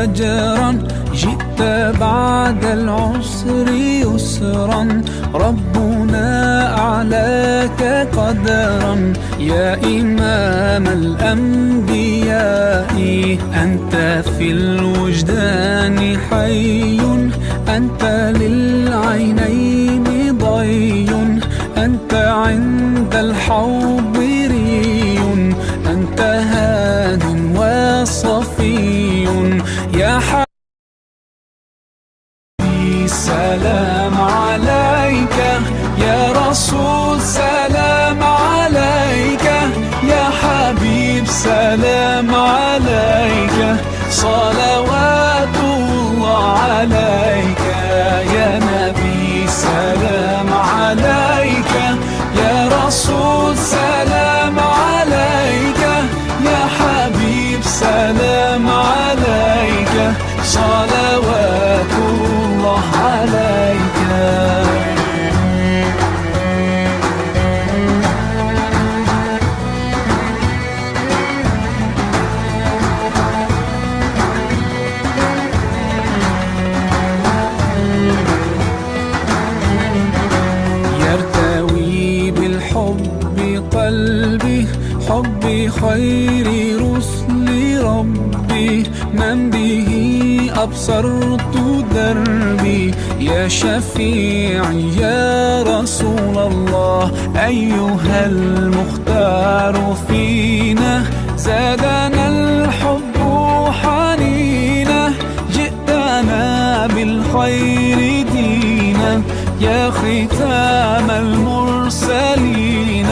فجرا جئت بعد العسر يسرا ربنا أعلاك قدرا يا إمام الأنبياء أنت في الوجدان حي أنت للعينين ضي أنت عند الحوض ري أنت هاد وصفي يا حبيبي سلام عليك يا رسول سلام عليك يا حبيب سلام عليك صلوات الله عليك يا نبي سلام عليك يا رسول سلام عليك يا حبيب سلام عليك صلوات الله عليك يرتوي بالحب قلبي حب خير رسل ربي من به أبصرت دربي يا شفيعي يا رسول الله أيها المختار فينا زادنا الحب حنينا جئتنا بالخير دينا يا ختام المرسلين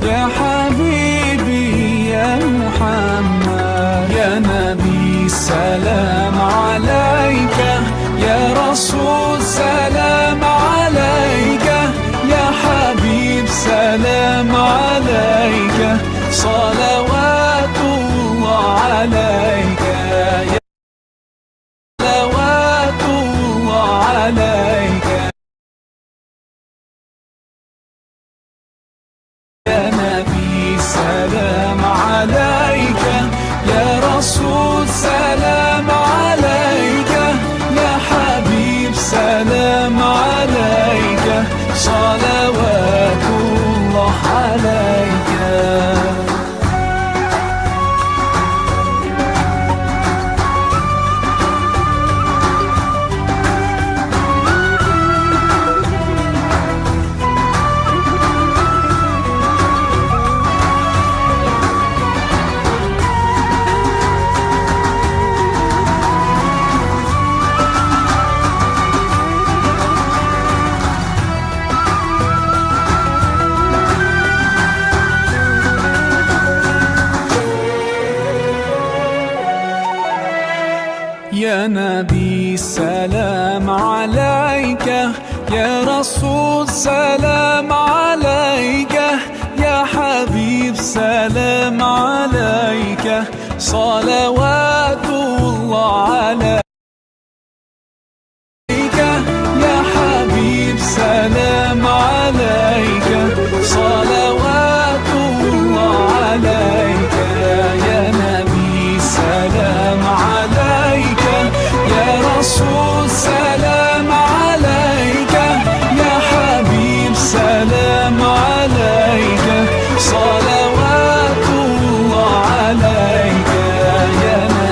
يا حبيبي يا محمد يا نبي سلام عليك يا رسول سلام عليك يا حبيب سلام عليك صلوات الله عليك صلوات الله عليك يا نبي سلام عليك يا رسول سلام عليك يا حبيب سلام عليك صلوات الله عليك يا نبي سلام عليك يا رسول سلام عليك يا حبيب سلام عليك صلوات الله عليك يا حبيب سلام عليك صلوات الله عليك يا نبي سلام عليك يا رسول سلام عليك يا حبيب سلام عليك صلوات الله عليك يا نبي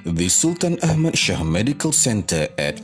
The Sultan Ahmad Shah Medical Center at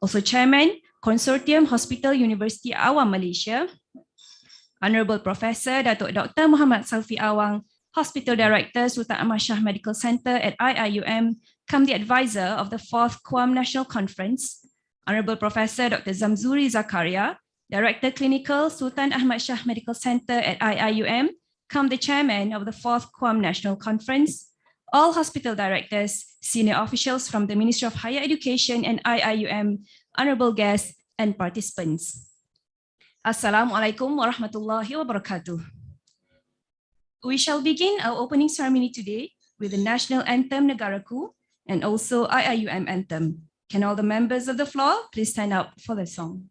also Chairman, Consortium Hospital University Awam Malaysia, Honorable Professor Datuk Dr. Muhammad Salfi Awang, Hospital Director Sultan Ahmad Shah Medical Center at KHUAM, come the advisor of the 4th KHUAM National Conference, Honorable Professor Dr. Zamzuri Zakaria, Director Clinical, Sultan Ahmad Shah Medical Center at IIUM, come the chairman of the 4th KHUAM National Conference, all hospital directors, senior officials from the Ministry of Higher Education and IIUM, honorable guests and participants. Assalamualaikum warahmatullahi wabarakatuh. We shall begin our opening ceremony today with the national anthem Negaraku and also IIUM anthem. Can all the members of the floor please stand up for the song?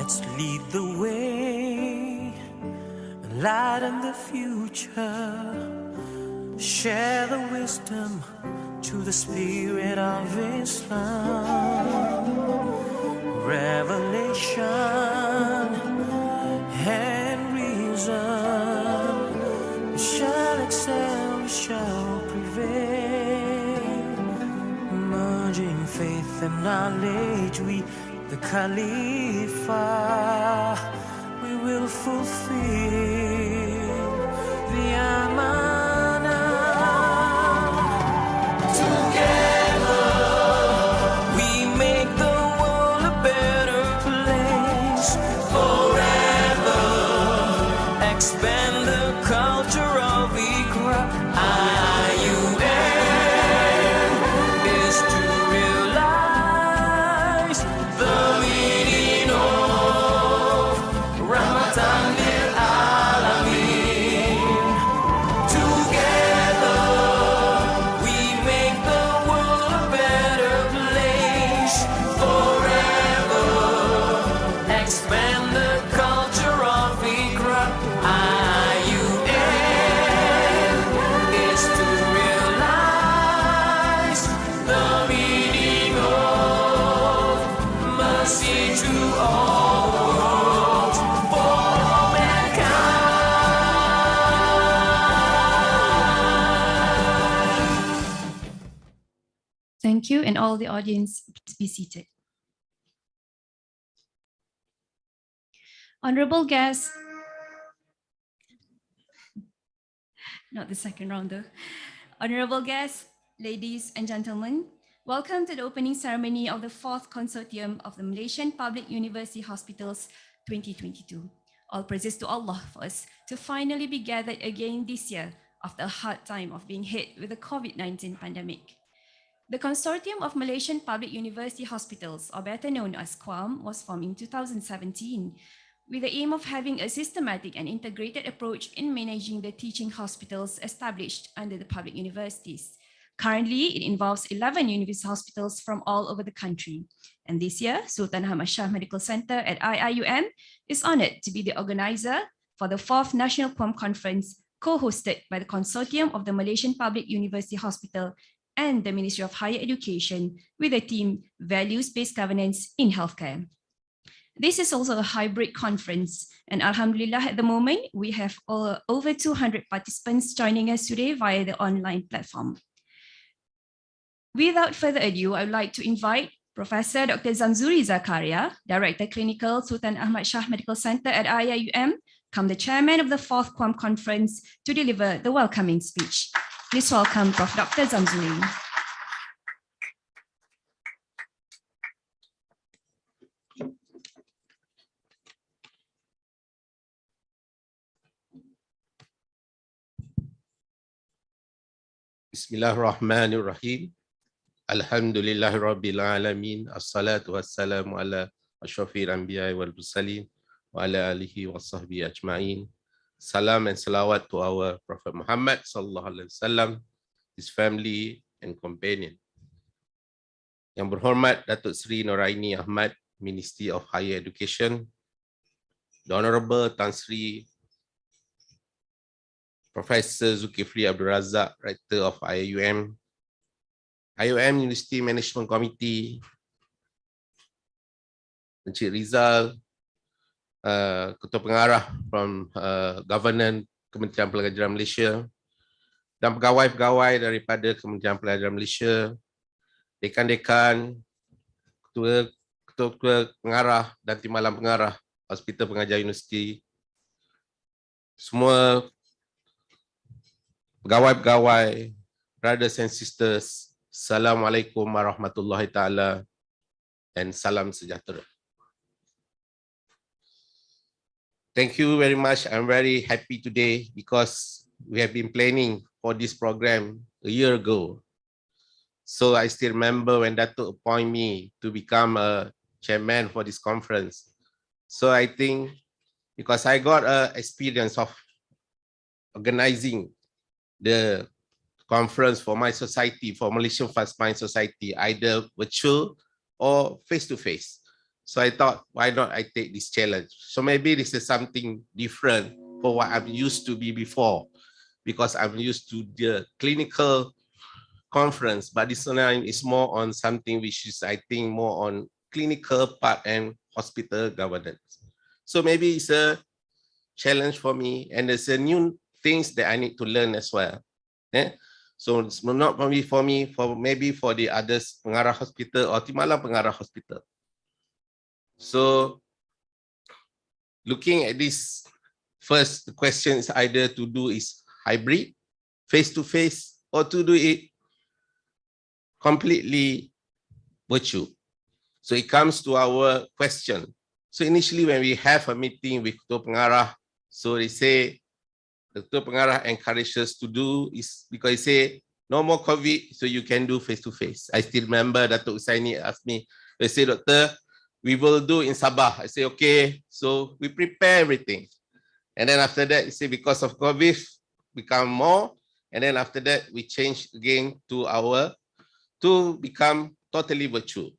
Let's lead the way, lighten the future, share the wisdom to the spirit of Islam. Revelation and reason shall excel, shall prevail. Merging faith and knowledge, we the Khalifa, we will fulfill the amanah. Together, we make the world a better place. Forever, expand the culture of Iqra. IUM is to realize the meaning of Ramadan lil Alamin. Together, we make the world a better place. Forever, expand the culture of Iqra. IUM is to realize the meaning of mercy to all the world, for all mankind. Thank you, and all the audience, please be seated. Honorable guests, not the second round though. Honorable guests, ladies and gentlemen, welcome to the opening ceremony of the 4th Consortium of the Malaysian Public University Hospitals 2022. All praises to Allah for us to finally be gathered again this year after a hard time of being hit with the COVID-19 pandemic. The Consortium of Malaysian Public University Hospitals, or better known as KHUAM, was formed in 2017 with the aim of having a systematic and integrated approach in managing the teaching hospitals established under the public universities. Currently, it involves 11 university hospitals from all over the country. And this year, Sultan Ahmad Shah Medical Center at KHUAM is honored to be the organizer for the 4th National KHUAM Conference, co-hosted by the Consortium of the Malaysian Public University Hospital and the Ministry of Higher Education with the theme Values-Based Governance in Healthcare. This is also a hybrid conference, and Alhamdulillah, at the moment, we have over 200 participants joining us today via the online platform. Without further ado, I would like to invite Professor Dr. Zamzuri Zakaria, Director Clinical, Sultan Ahmad Shah Medical Center at KHUAM, the Chairman of the 4th KHUAM Conference, to deliver the welcoming speech. Please welcome Prof. Dr. Zamzuri. Bismillahirrahmanirrahim. Alhamdulillahirabbil alamin. Assalatu wassalamu ala asyrafil anbiya'i wal mursalin wa ala alihi washabbihi ajma'in. Salam and salawat to our Prophet Muhammad sallallahu alaihi wasallam, his family and companion. Yang berhormat Datuk Seri Noraini Ahmad, Ministry of Higher Education, the Honorable Tan Sri Professor Zulkifli Abdul Razak, Rector of KHUAM, KHUAM University Management Committee, Encik Rizal, Ketua Pengarah from Governance Kementerian Pelajaran Malaysia, dan pegawai-pegawai daripada Kementerian Pelajaran Malaysia, dekan-dekan, ketua pengarah dan timbalan pengarah Hospital Pengajar Universiti, semua pegawai-pegawai, brothers and sisters, Assalamualaikum warahmatullahi taala and salam sejahtera. Thank you very much. I'm very happy today because we have been planning for this program a year ago. So I still remember when Datuk appointed me to become a chairman for this conference. So I think because I got an experience of organizing the conference for my society, for Malaysian Fast Mind Society, either virtual or face-to-face. So I thought, why not I take this challenge? So maybe this is something different for what I'm used to be before, because I'm used to the clinical conference, but this one is more on something which is, I think, more on clinical part and hospital governance. So maybe it's a challenge for me, and there's a new things that I need to learn as well. Yeah? So it's not only for me, for maybe for the others, pengarah hospital or timbalan pengarah hospital. So looking at this, first the question is either to do is hybrid, face-to-face, or to do it completely virtual. So it comes to our question. So initially when we have a meeting with Ketua Pengarah, so they say, the Ketua Pengarah encourages us to do is because he say, no more COVID, so you can do face-to-face. I still remember Datuk Usaini asked me, they say, Doctor, we will do in Sabah. I say, okay, so we prepare everything. And then after that, you say, because of COVID, become more. And then after that, we change again to become totally virtual.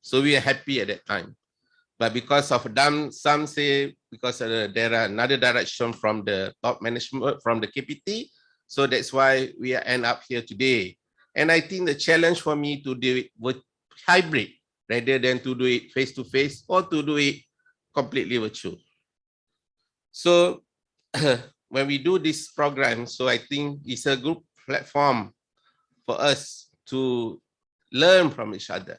So we are happy at that time. But because of some say, because there are another direction from the top management, from the KPT, so that's why we end up here today. And I think the challenge for me to do it with hybrid, rather than to do it face-to-face or to do it completely virtual. So when we do this program, so I think it's a good platform for us to learn from each other.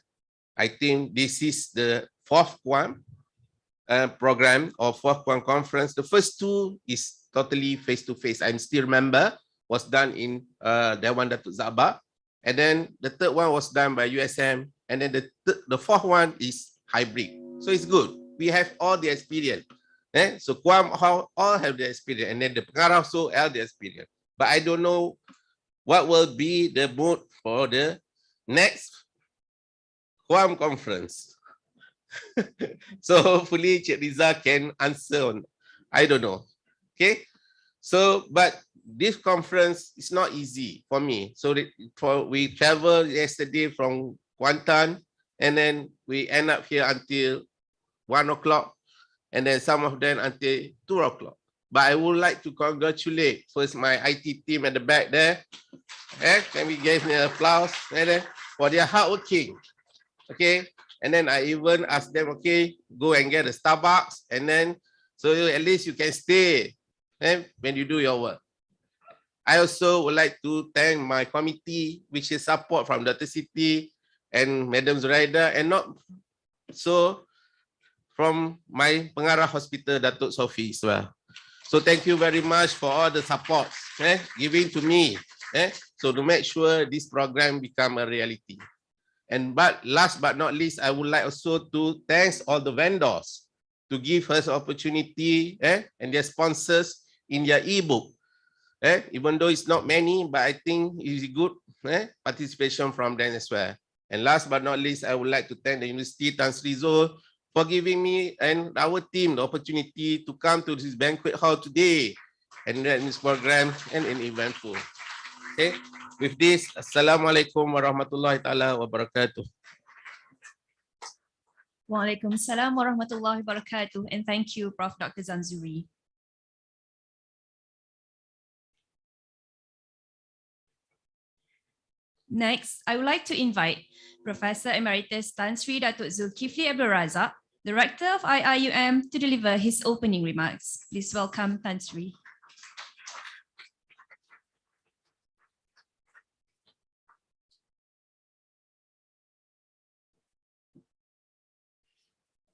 I think this is the 4th KHUAM program or 4th KHUAM conference. The first two is totally face-to-face. I still remember was done in Dewan Datuk Zabah. And then the third one was done by USM. And then the fourth one is hybrid. So it's good. We have all the experience. So KHUAM all have the experience. And then the pengarah also have the experience. But I don't know what will be the mood for the next KHUAM conference. So hopefully Cik Riza can answer on, I don't know. Okay. So, but this conference is not easy for me. So we traveled yesterday from Kuantan, and then we end up here until 1 o'clock, and then some of them until 2 o'clock. But I would like to congratulate first my IT team at the back there. Can we give me an applause for their hard working? Okay. And then I even asked them, okay, go and get a Starbucks, and then so at least you can stay when you do your work. I also would like to thank my committee, which is support from Dr. Siti and Madam Zuraida, and not so from my Pengarah Hospital, Datuk Sophie as well. So thank you very much for all the support giving to me, so to make sure this program become a reality. And but last but not least, I would like also to thank all the vendors to give us opportunity and their sponsors in their ebook. Even though it's not many, but I think it's good participation from them as well. And last but not least, I would like to thank the University Tan Sri Zul for giving me and our team the opportunity to come to this banquet hall today and run this program and an eventful. Okay. With this, Assalamualaikum warahmatullahi taala wabarakatuh. Waalaikumsalam warahmatullahi wabarakatuh, and thank you, Prof. Dr. Zanzuri. Next, I would like to invite Professor Emeritus Tan Sri Datuk Zulkifli Abdul Razak, Director of IIUM, to deliver his opening remarks. Please welcome Tan Sri.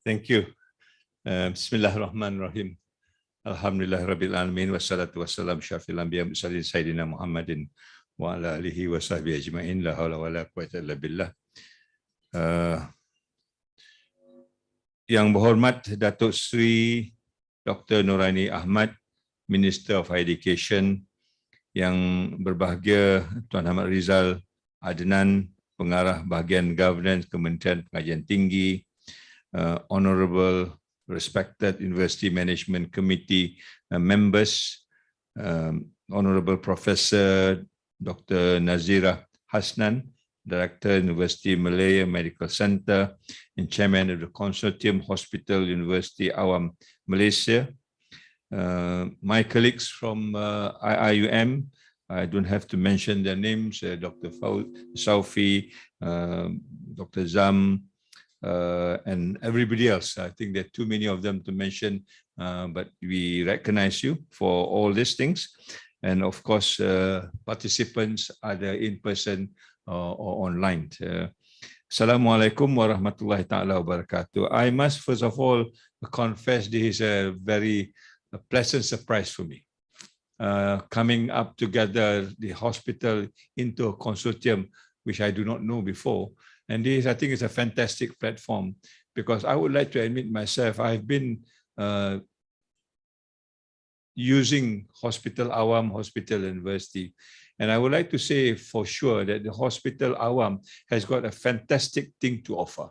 Thank you. Bismillahirrahmanirrahim. Alhamdulillah Rabbil Alamin. Wassalatu wassalam syafil anbiya mursalin Sayyidina Muhammadin wa ala alihi wa sahbihi ajma'in. La hawla wa la quwwata illa billah. Yang berhormat Datuk Sri Dr. Nurani Ahmad, Minister of Education, yang berbahagia Tuan Ahmad Rizal Adnan, Pengarah Bahagian Governance Kementerian Pengajian Tinggi, Honorable respected University Management Committee members, Honorable Professor Dr. Nazira Hasnan, Director, University Malaya Medical Center and Chairman of the Consortium Hospital University KHUAM Malaysia. My colleagues from IIUM, I don't have to mention their names, Dr. Saufi, Dr. Zam, and everybody else. I think there are too many of them to mention, but we recognize you for all these things. And of course, participants either in person or online. Assalamualaikum warahmatullahi ta'ala wabarakatuh. I must first of all confess this is a very pleasant surprise for me. Coming up together, the hospital into a consortium, which I do not know before. And this, I think, is a fantastic platform, because I would like to admit myself, I've been using Hospital KHUAM, Hospital University. And I would like to say for sure that the Hospital KHUAM has got a fantastic thing to offer.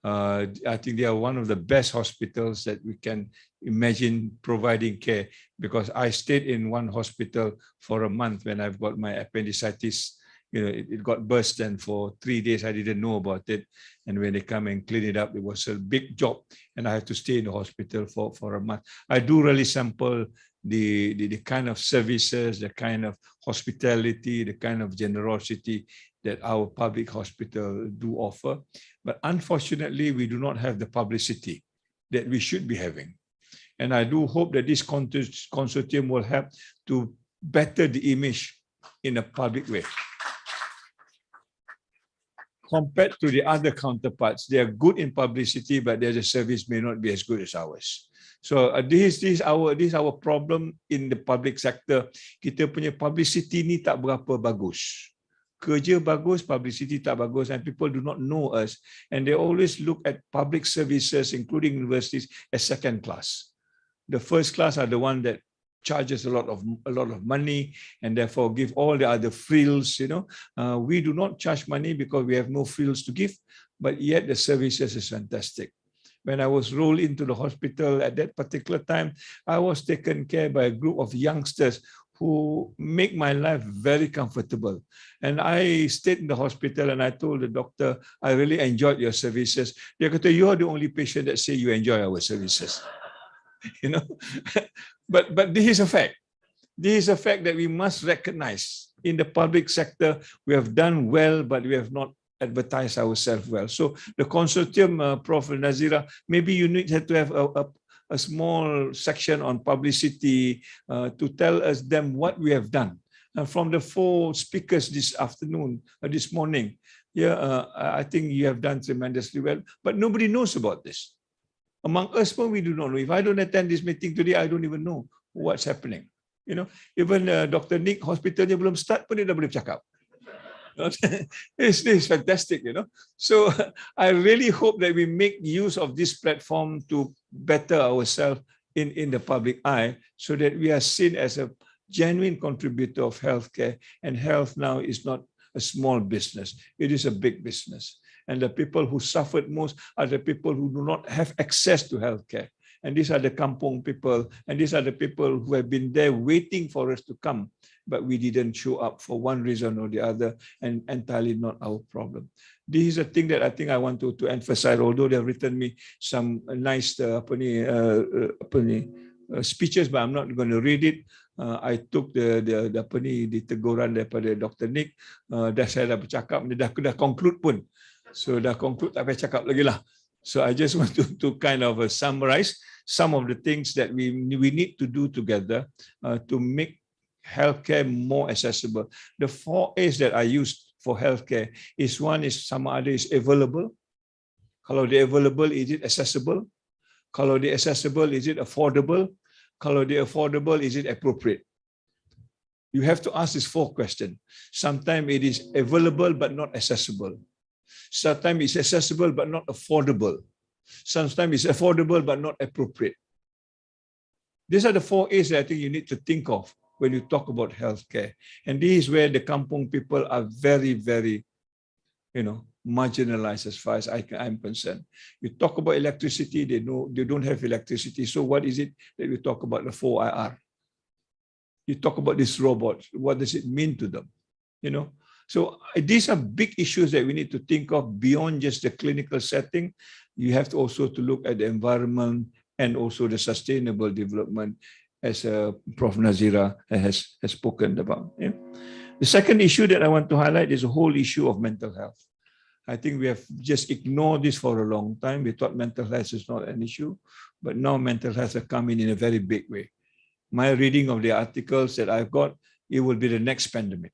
I think they are one of the best hospitals that we can imagine providing care, because I stayed in one hospital for a month when I've got my appendicitis. You know, it got burst, and for 3 days I didn't know about it. And when they come and clean it up, it was a big job, and I had to stay in the hospital for a month. I do really sample the kind of services, the kind of hospitality, the kind of generosity that our public hospital do offer. But unfortunately, we do not have the publicity that we should be having. And I do hope that this consortium will help to better the image in a public way. Compared to the other counterparts, they are good in publicity, but their service may not be as good as ours. So this is our problem in the public sector. Kita punya publicity ni tak berapa bagus. Kerja bagus, publicity tak bagus, and people do not know us. And they always look at public services, including universities, as second class. The first class are the one that charges a lot of money and therefore give all the other frills. We do not charge money because we have no frills to give, but yet the services is fantastic. When I was rolled into the hospital at that particular time, I was taken care by a group of youngsters who make my life very comfortable. And I stayed in the hospital and I told the doctor, I really enjoyed your services. Dia kata, you are the only patient that say you enjoy our services. But this is a fact. This is a fact that we must recognize. In the public sector, we have done well, but we have not advertised ourselves well. So the consortium, Prof. Nazira, maybe you need to have a small section on publicity to tell us them what we have done. From the 4 speakers this morning, I think you have done tremendously well, but nobody knows about this. Among us, we do not know. If I don't attend this meeting today, I don't even know what's happening. Even Dr. Nick hospitalnya belum start pun dia dah boleh bercakap. It's fantastic, So I really hope that we make use of this platform to better ourselves in the public eye, so that we are seen as a genuine contributor of healthcare. And health now is not a small business; it is a big business. And the people who suffered most are the people who do not have access to healthcare. And these are the kampung people, and these are the people who have been there waiting for us to come, but we didn't show up for one reason or the other, and entirely not our problem. This is a thing that I think I want to emphasize, although they have written me some nice speeches, but I'm not going to read it. I took the teguran daripada Dr. Nick, dah saya dah bercakap, dah conclude pun. So dah conclude, tak payah cakap lagi lah. So I just want to kind of summarize some of the things that we need to do together to make healthcare more accessible. The 4 A's that I used for healthcare is, one is sama ada is available. Kalau dia available, is it accessible? Kalau dia accessible, is it affordable? Kalau dia affordable, is it appropriate? You have to ask these 4 questions. Sometimes it is available but not accessible. Sometimes it's accessible but not affordable. Sometimes it's affordable but not appropriate. These are the 4 A's that I think you need to think of when you talk about healthcare. And this is where the kampung people are very, very, marginalized as far as I'm concerned. You talk about electricity, they don't have electricity. So what is it that we talk about the 4IR? You talk about these robots. What does it mean to them? So these are big issues that we need to think of beyond just the clinical setting. You have to also to look at the environment and also the sustainable development, as Prof. Nazira has spoken about. The second issue that I want to highlight is the whole issue of mental health. I think we have just ignored this for a long time. We thought mental health is not an issue, but now mental health has come in a very big way. My reading of the articles that I've got, it will be the next pandemic.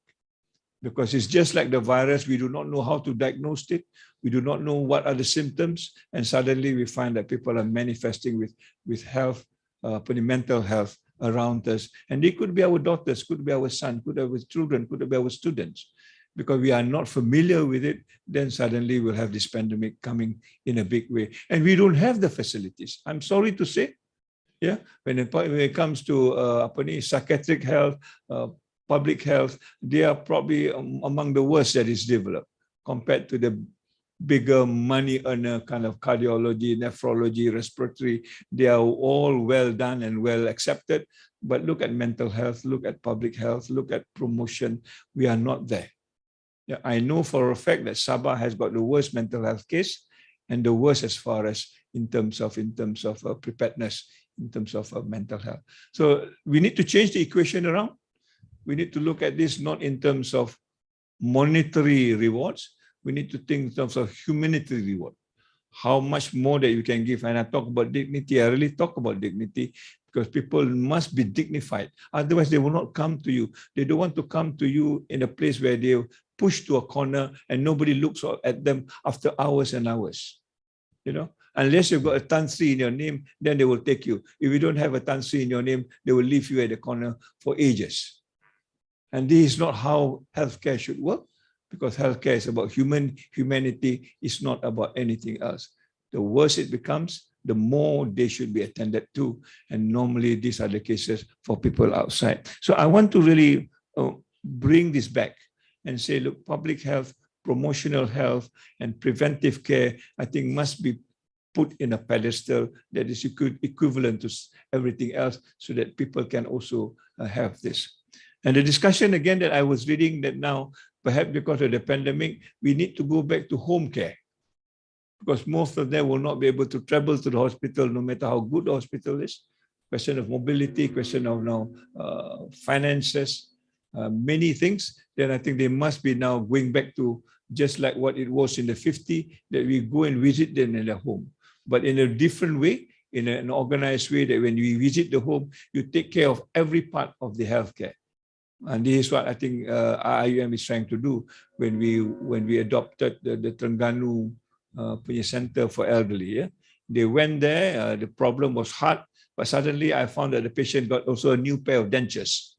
Because it's just like the virus, we do not know how to diagnose it. We do not know what are the symptoms. And suddenly we find that people are manifesting with health, mental health around us. And they could be our daughters, could be our son, could be our children, could be our students. Because we are not familiar with it, then suddenly we'll have this pandemic coming in a big way. And we don't have the facilities. I'm sorry to say, when it comes to psychiatric health, public health, they are probably among the worst that is developed compared to the bigger money earner kind of cardiology, nephrology, respiratory. They are all well done and well accepted. But look at mental health, look at public health, look at promotion. We are not there. I know for a fact that Sabah has got the worst mental health case and the worst as far as in terms of preparedness, in terms of mental health. So we need to change the equation around. We need to look at this not in terms of monetary rewards. We need to think in terms of humanitarian reward. How much more that you can give. And I talk about dignity. I really talk about dignity because people must be dignified. Otherwise, they will not come to you. They don't want to come to you in a place where they push to a corner and nobody looks at them after hours and hours. Unless you've got a Tan Sri in your name, then they will take you. If you don't have a Tan Sri in your name, they will leave you at the corner for ages. And this is not how healthcare should work, because healthcare is about humanity. It's not about anything else. The worse it becomes, the more they should be attended to. And normally these are the cases for people outside. So I want to really bring this back and say, look, public health, promotional health, and preventive care, I think must be put in a pedestal that is equivalent to everything else, so that people can also have this. And the discussion again that I was reading, that now perhaps because of the pandemic, we need to go back to home care, because most of them will not be able to travel to the hospital, no matter how good the hospital is. Question of mobility, question of now finances, many things. Then I think they must be now going back to just like what it was in the 50s, that we go and visit them in their home, but in a different way, in an organized way, that when we visit the home, you take care of every part of the healthcare. And this is what I think KHUAM is trying to do when we adopted the Terengganu center for elderly. Yeah? They went there, the problem was hard, but suddenly I found that the patient got also a new pair of dentures,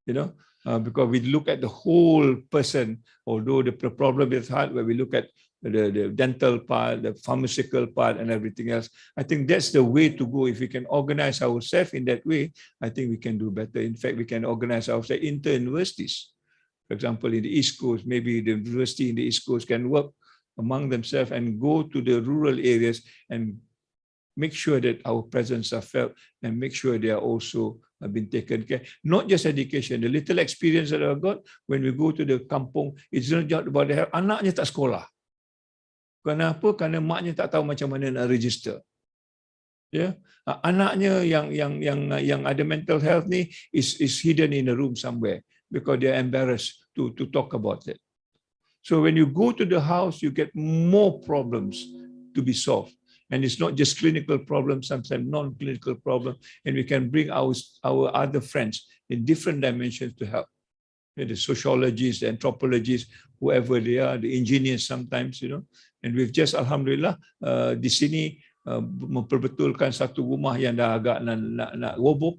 because we look at the whole person, although the problem is hard, where we look at the dental part, the pharmaceutical part, and everything else. I think that's the way to go. If we can organize ourselves in that way, I think we can do better. In fact, we can organize ourselves inter-universities. For example, in the East Coast, maybe the university in the East Coast can work among themselves and go to the rural areas and make sure that our presence are felt, and make sure they are also been taken care. Not just education, the little experience that I've got when we go to the kampung, it's not just about the health. Anaknya tak sekolah. Kenapa? Kerana maknya tak tahu macam mana nak register. Ya, anaknya yang ada mental health ni is hidden in a room somewhere because they are embarrassed to talk about it. So when you go to the house, you get more problems to be solved. And it's not just clinical problems, sometimes non-clinical problems, and we can bring our other friends in different dimensions to help. The sociologists, the anthropologists, whoever they are, the engineers sometimes, And we've just, alhamdulillah, di sini memperbetulkan satu rumah yang dah agak nak roboh,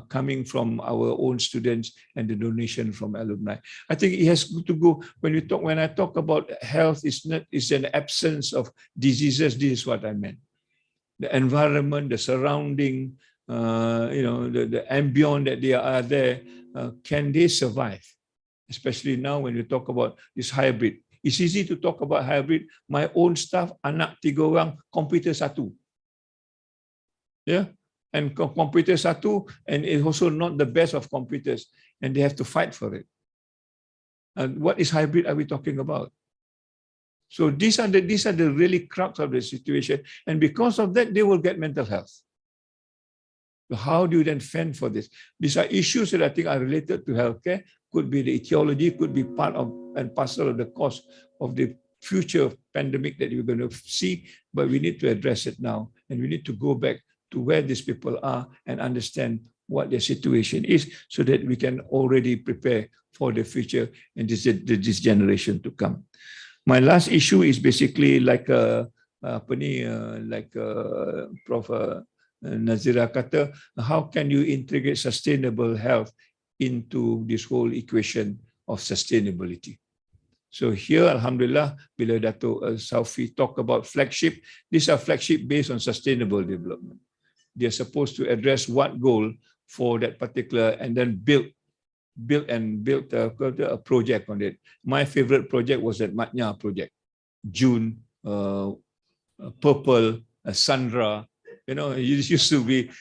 coming from our own students and the donation from alumni. I think it has to go, when I talk about health, it's an absence of diseases. This is what I meant. The environment, the surrounding, the ambient that they are there, can they survive? Especially now when we talk about this hybrid. It's easy to talk about hybrid. My own staff, anak 3 orang, komputer 1. Yeah, and computer 1, and it's also not the best of computers, and they have to fight for it. And what is hybrid are we talking about? So these are the really crux of the situation, and because of that, they will get mental health. So how do you then fend for this? These are issues that I think are related to healthcare. Could be the etiology, could be part of and parcel of the cause of the future pandemic that we're going to see, but we need to address it now, and we need to go back to where these people are and understand what their situation is, so that we can already prepare for the future and this generation to come. My last issue is basically like Prof. Nazira kata, how can you integrate sustainable health into this whole equation of sustainability? So here, alhamdulillah, bila Dato' Saufi talk about flagship, these are flagship based on sustainable development. They're supposed to address what goal for that particular, and then build a project on it. My favorite project was that Matnya project, June, Purple, Sandra. It used to be,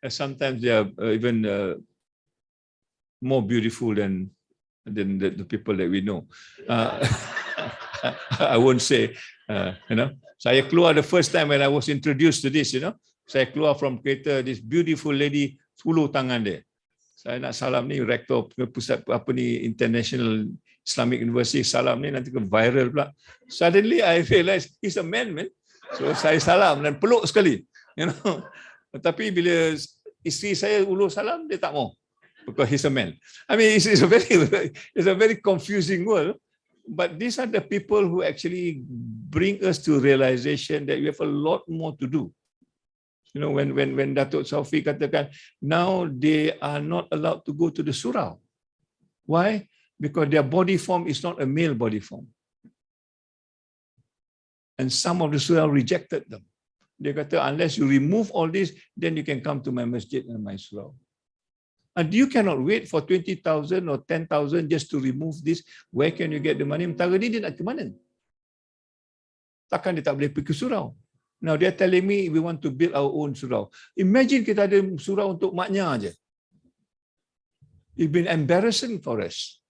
sometimes they are even more beautiful than the people that we know. I won't say, Saya keluar the first time when I was introduced to this, Saya keluar from kereta, this beautiful lady, hulur tangan dia. Saya nak salam ni, rektor pusat International Islamic University, salam ni nanti ke viral pula. Suddenly I realized he's a man. So saya salam dan peluk sekali. Tapi bila isteri saya ulur salam, dia tak mau. Because he's a man. I mean, it's a very confusing world. But these are the people who actually bring us to realization that we have a lot more to do. When Dato' Saufi katakan, now they are not allowed to go to the surau. Why? Because their body form is not a male body form. And some of the surau rejected them. Dia kata, unless you remove all this, then you can come to my masjid and my surau. And you cannot wait for 20,000 or 10,000 just to remove this. Where can you get the money? Mentara ni dia nak ke mana? Takkan dia tak boleh pergi ke surau. Now they're telling me we want to build our own surau. Imagine kita ada surau untuk maknya aja. It's been embarrassing for us.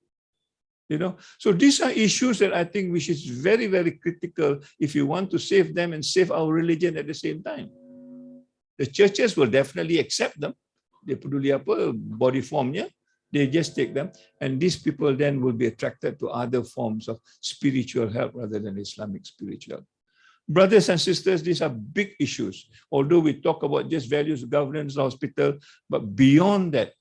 So these are issues that I think which is very, very critical if you want to save them and save our religion at the same time. The churches will definitely accept them. Dia peduli apa body formnya, they just take them, and these people then will be attracted to other forms of spiritual help rather than Islamic spiritual. Brothers and sisters, these are big issues. Although we talk about just values, governance, hospital, but beyond that,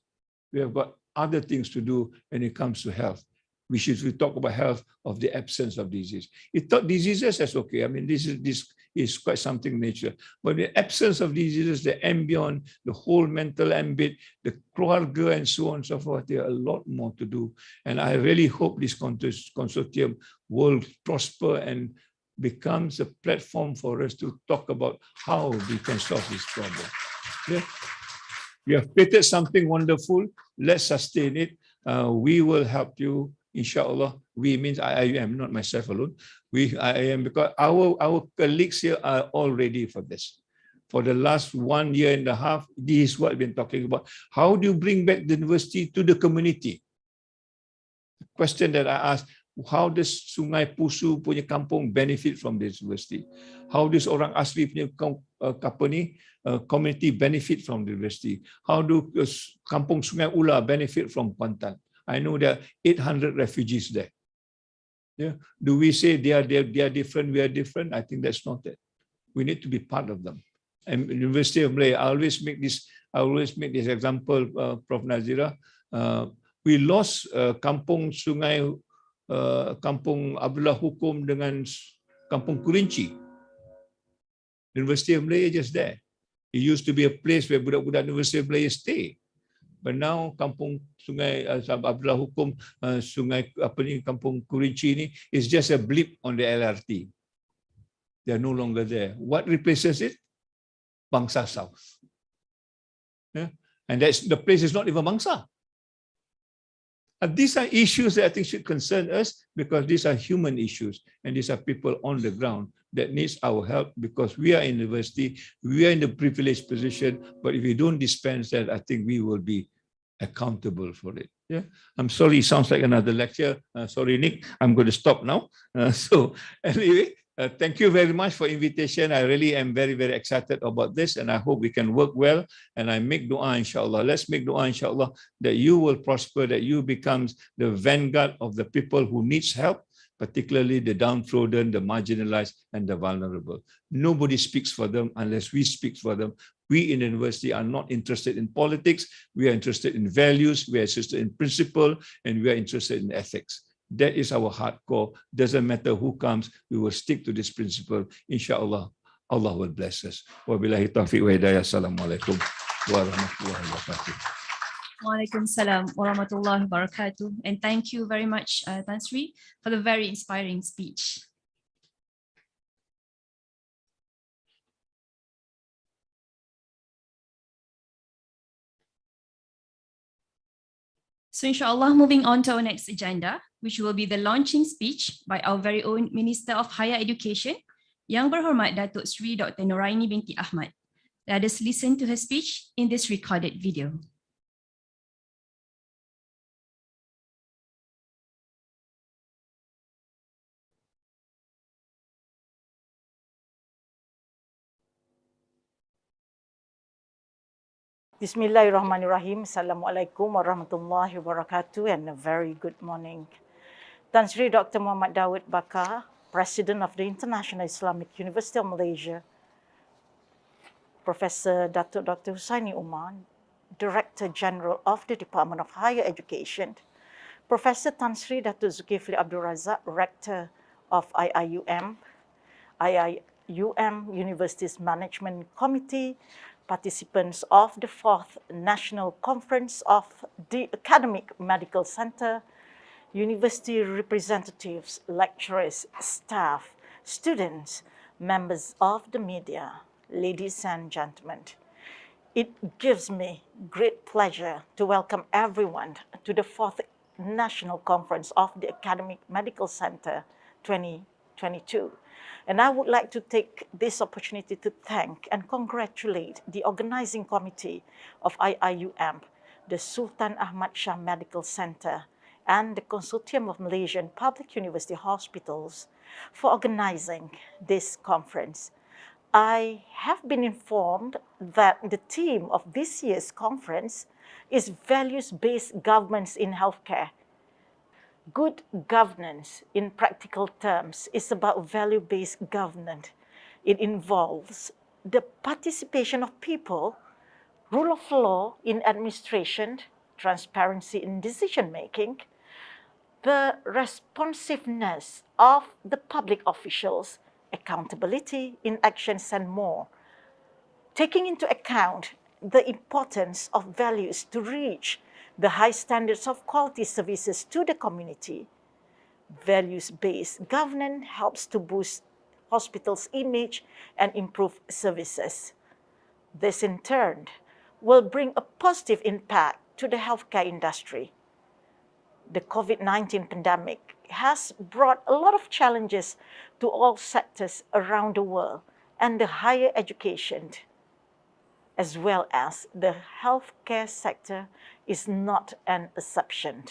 we have got other things to do when it comes to health. We talk about health of the absence of disease. It thought diseases, that's okay. I mean, this is quite something nature. But the absence of diseases, the ambient, the whole mental ambit, the keluarga and so on and so forth, there are a lot more to do. And I really hope this consortium will prosper and becomes a platform for us to talk about how we can solve this problem. Yeah. We have created something wonderful. Let's sustain it. We will help you. Inshallah, we means I am not myself alone. I am because our colleagues here are all ready for this. For the last 1.5 years, this is what we've been talking about. How do you bring back the university to the community? The question that I asked, how does Sungai Pusu punya kampung benefit from this university? How does orang asli punya community benefit from the university? How do kampung Sungai Ula benefit from Kuantan? I know there are 800 refugees there. Yeah. Do we say they are different, we are different? I think that's not it. We need to be part of them. And University of Malaysia, I always make this example, Prof. Nazira. We lost kampung Sungai, kampung Abdullah Hukum dengan kampung Kurinci. University of Malaysia just there. It used to be a place where budak-budak University of Malaysia stay. But now kampung Sungai Abdullah Hukum, Sungai kampung Kurinci ni is just a blip on the LRT. They are no longer there. What replaces it? Bangsa South. Yeah? And the place is not even Bangsa. And these are issues that I think should concern us because these are human issues and these are people on the ground that needs our help because we are in university, we are in the privileged position, but if we don't dispense that, I think we will be accountable for it. Yeah, I'm sorry, it sounds like another lecture. Sorry, Nick, I'm going to stop now. So anyway, thank you very much for invitation. I really am very, very excited about this and I hope we can work well. And I make dua, inshallah. Let's make dua, inshallah, that you will prosper, that you becomes the vanguard of the people who needs help, particularly the downtrodden, the marginalized, and the vulnerable. Nobody speaks for them unless we speak for them. We in the university are not interested in politics. We are interested in values. We are interested in principle, and we are interested in ethics. That is our hardcore. Doesn't matter who comes, we will stick to this principle. Inshallah, Allah will bless us. Wabillahi taufiq wa hidayah. Assalamualaikum warahmatullahi wabarakatuh. Waalaikumsalam warahmatullahi wabarakatuh. And thank you very much, Tan Sri, for the very inspiring speech. So inshallah, moving on to our next agenda, which will be the launching speech by our very own Minister of Higher Education, Yang Berhormat Datuk Sri Dr. Noraini binti Ahmad. Let us listen to her speech in this recorded video. Bismillahirrahmanirrahim. Assalamualaikum warahmatullahi wabarakatuh and a very good morning. Tan Sri Dr. Muhammad Daud Bakar, President of the International Islamic University of Malaysia, Professor Datuk Dr. Husaini Umar, Director General of the Department of Higher Education, Professor Tan Sri Datuk Zulkifli Abdul Razak, Rector of IIUM, University's Management Committee, participants of the 4th National Conference of the Academic Medical Center, university representatives, lecturers, staff, students, members of the media. ladies and gentlemen. It gives me great pleasure to welcome everyone to the 4th National Conference of the Academic Medical Center 2022. And I would like to take this opportunity to thank and congratulate the organizing committee of KHUAM, the Sultan Ahmad Shah Medical Center, and the Consortium of Malaysian Public University Hospitals for organizing this conference. I have been informed that the theme of this year's conference is values-based governance in healthcare. Good governance, in practical terms, is about value-based governance. It involves the participation of people, rule of law in administration, transparency in decision-making, the responsiveness of the public officials, accountability in actions, and more. Taking into account the importance of values to reach the high standards of quality services to the community, values-based governance helps to boost hospitals' image and improve services. This, in turn, will bring a positive impact to the healthcare industry. The COVID-19 pandemic has brought a lot of challenges to all sectors around the world, and the higher education, as well as the healthcare sector, is not an exception.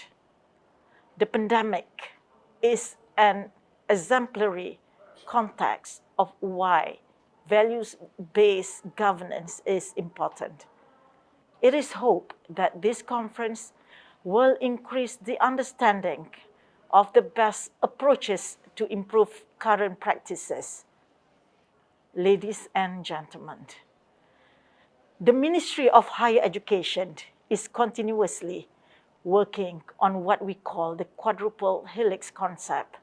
The pandemic is an exemplary context of why values-based governance is important. It is hoped that this conference will increase the understanding of the best approaches to improve current practices. Ladies and gentlemen, the Ministry of Higher Education is continuously working on what we call the quadruple helix concept.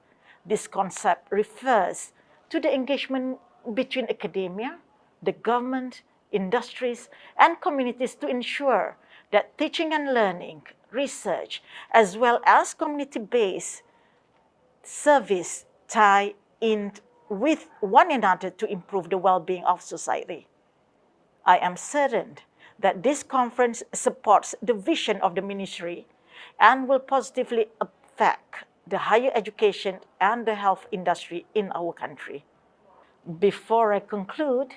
This concept refers to the engagement between academia, the government, industries, and communities to ensure that teaching and learning, research, as well as community-based service tie in with one another to improve the well-being of society. I am certain that this conference supports the vision of the ministry and will positively affect the higher education and the health industry in our country. Before I conclude,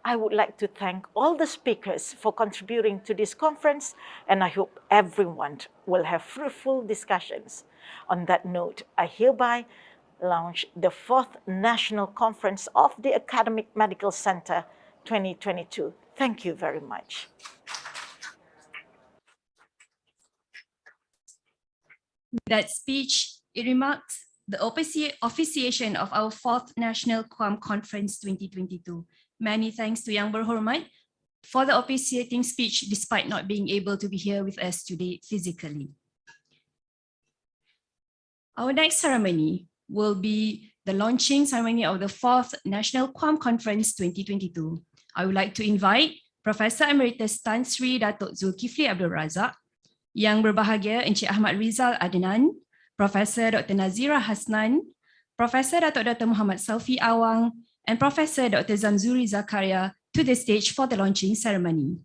I would like to thank all the speakers for contributing to this conference, and I hope everyone will have fruitful discussions. On that note, I hereby launch the 4th National Conference of the Academic Medical Center 2022. Thank you very much. With that speech, it remarks the officiation of our 4th National KHUAM Conference 2022. Many thanks to Yang Berhormat for the officiating speech despite not being able to be here with us today physically. Our next ceremony will be the launching ceremony of the 4th National KHUAM Conference 2022. I would like to invite Professor Emeritus Tan Sri Datuk Zulkifli Abdul Razak, Yang Berbahagia Encik Ahmad Rizal Adnan, Professor Dr. Nazira Hasnan, Professor Dr. Muhammad Salfi Awang, and Professor Dr. Zamzuri Zakaria to the stage for the launching ceremony.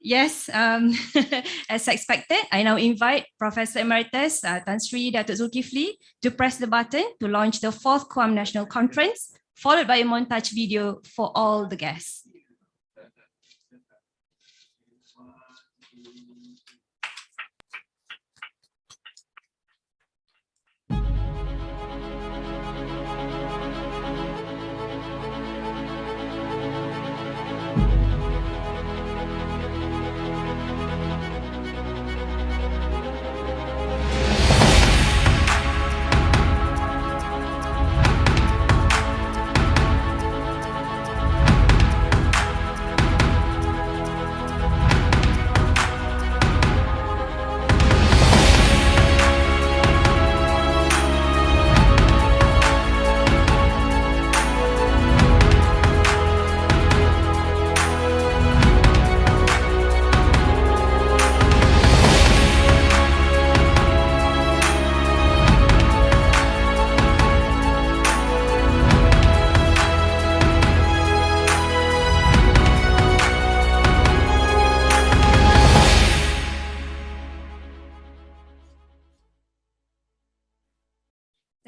Yes, as expected, I now invite Professor Emeritus Tan Sri Datuk Zulkifli to press the button to launch the 4th KHUAM National Conference, followed by a montage video for all the guests.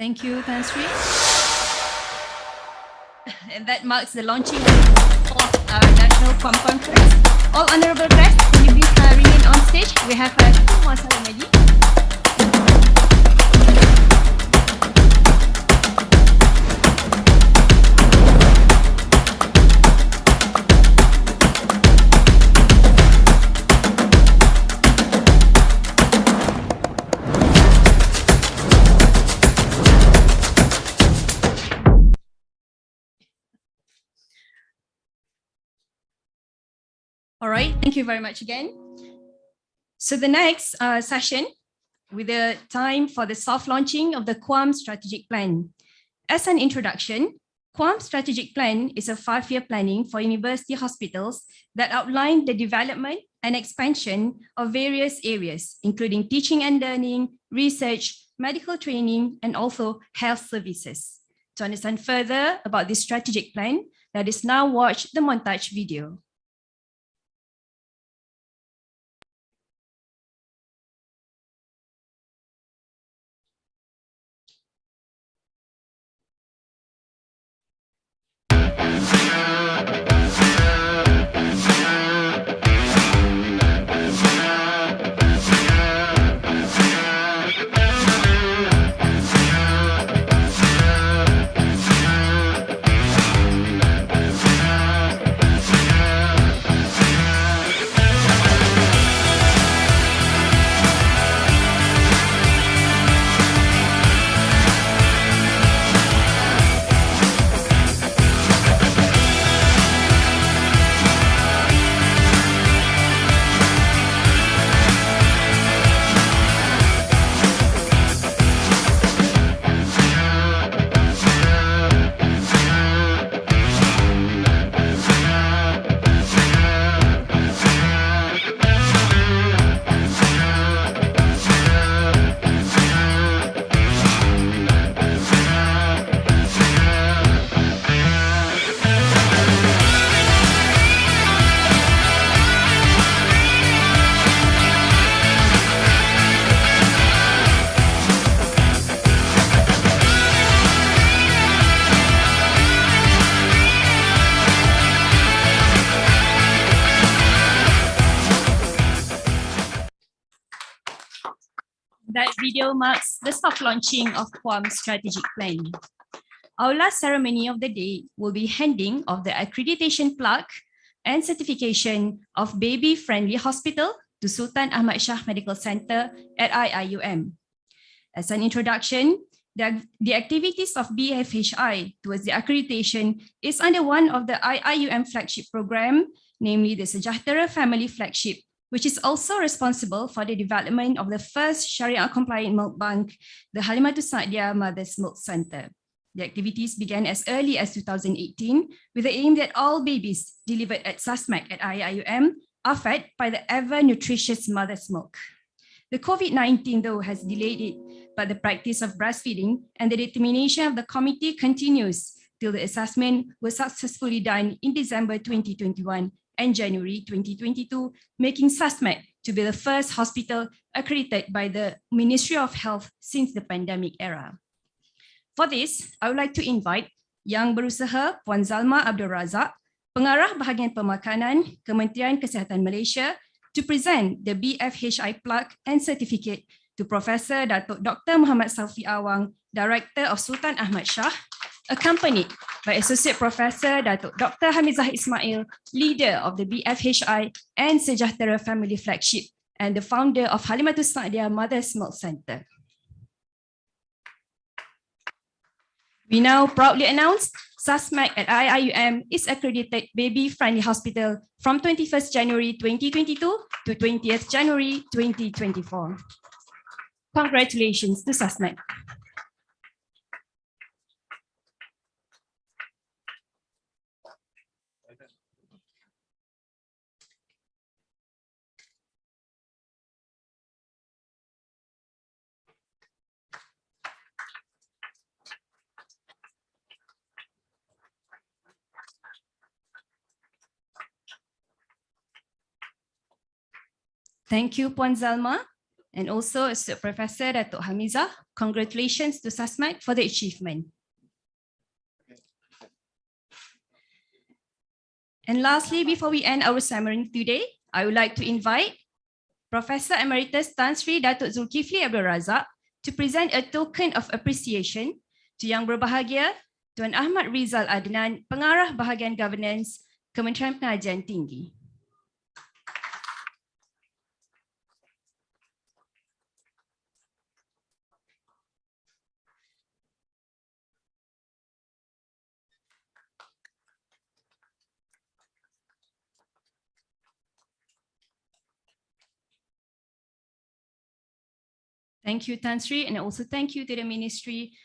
Thank you, Tan Sri. And that marks the launching of the fourth National KHUAM Conference. All honourable guests, can you please remain on stage? We have two more ceremony. All right, thank you very much again. So the next session, with the time for the soft launching of the KHUAM Strategic Plan. As an introduction, KHUAM Strategic Plan is a 5-year planning for university hospitals that outline the development and expansion of various areas, including teaching and learning, research, medical training, and also health services. To understand further about this strategic plan, let us now watch the montage video. That video marks the soft launching of KHUAM Strategic Plan. Our last ceremony of the day will be handing of the accreditation plaque and certification of baby-friendly hospital to Sultan Ahmad Shah Medical Center at IIUM. As an introduction, the activities of BFHI towards the accreditation is under one of the IIUM flagship program, namely the Sejahtera Family Flagship, which is also responsible for the development of the first Sharia-compliant milk bank, the Halimatus Sa'diah Mother's Milk Center. The activities began as early as 2018 with the aim that all babies delivered at SASMAC at IIUM are fed by the ever-nutritious mother's milk. The COVID-19, though, has delayed it, but the practice of breastfeeding and the determination of the committee continues till the assessment was successfully done in December 2021 and January 2022, making SASMAC to be the first hospital accredited by the Ministry of Health since the pandemic era. For this, I would like to invite Yang Berusaha Puan Zalma Abdul Razak, Pengarah Bahagian Pemakanan, Kementerian Kesihatan Malaysia, to present the BFHI plaque and certificate to Professor Datuk Dr. Muhammad Salfi Awang, Director of Sultan Ahmad Shah, accompanied by Associate Professor Datuk Dr. Hamizah Ismail, leader of the BFHI and Sejahtera Family Flagship, and the founder of Halimatus Sa'diah Mother's Milk Center. We now proudly announce SASMAC at IIUM is accredited baby-friendly hospital from 21st January 2022 to 20th January 2024. Congratulations to SASMAC. Thank you, Puan Zalma. And also Associate Professor Datuk Hamizah, congratulations to SASMAT for the achievement. And lastly, before we end our ceremony today, I would like to invite Professor Emeritus Tan Sri Datuk Zulkifli Abdul Razak to present a token of appreciation to Yang Berbahagia Tuan Ahmad Rizal Adnan, Pengarah Bahagian Governance, Kementerian Pengajian Tinggi. Thank you, Tan Sri, and also thank you to the Ministry,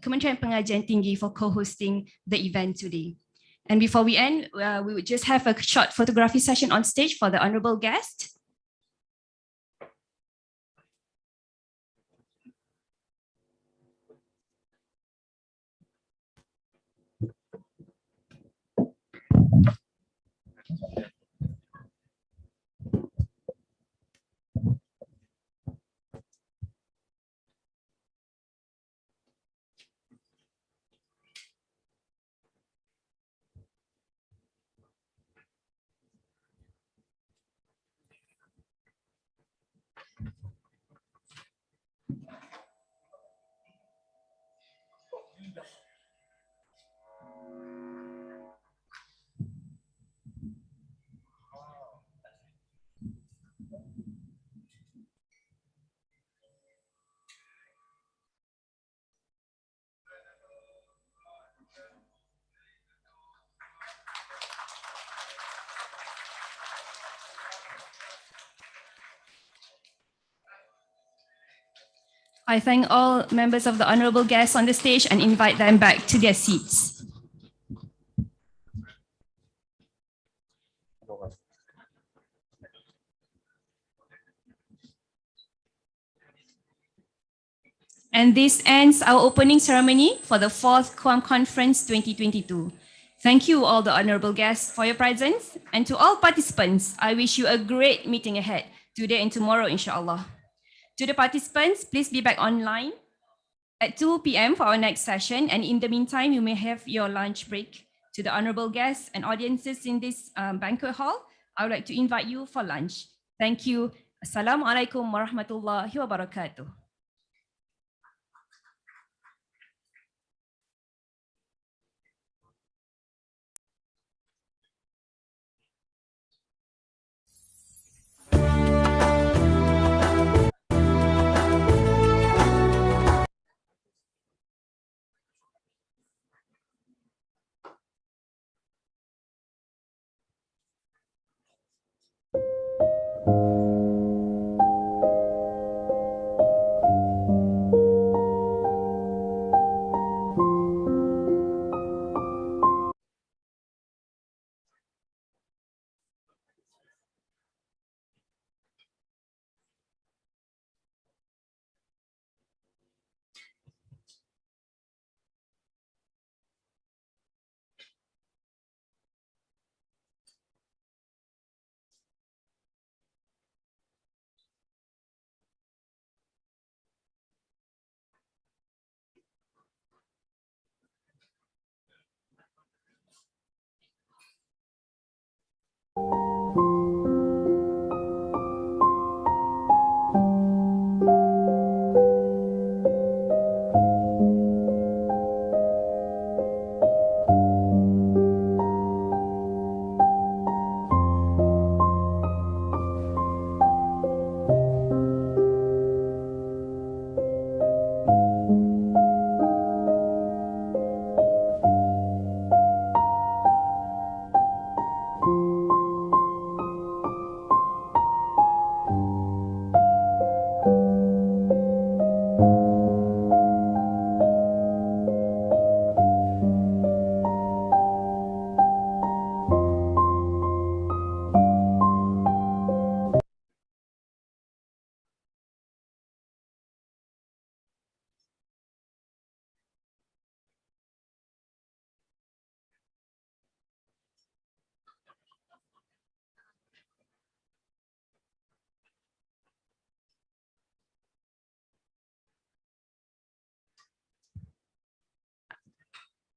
Kementerian Pengajian Tinggi for co-hosting the event today. And before we end, we would just have a short photography session on stage for the honorable guest. I thank all members of the honorable guests on the stage and invite them back to their seats. And this ends our opening ceremony for the 4th KHUAM Conference 2022. Thank you all the honorable guests for your presence, and to all participants, I wish you a great meeting ahead today and tomorrow, inshallah. To the participants, please be back online at 2 p.m. for our next session, and in the meantime, you may have your lunch break. To the honorable guests and audiences in this banquet hall, I would like to invite you for lunch. Thank you. Assalamualaikum warahmatullahi wabarakatuh.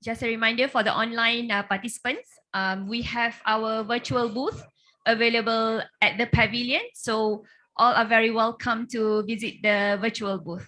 Just a reminder for the online participants, we have our virtual booth available at the pavilion. So all are very welcome to visit the virtual booth.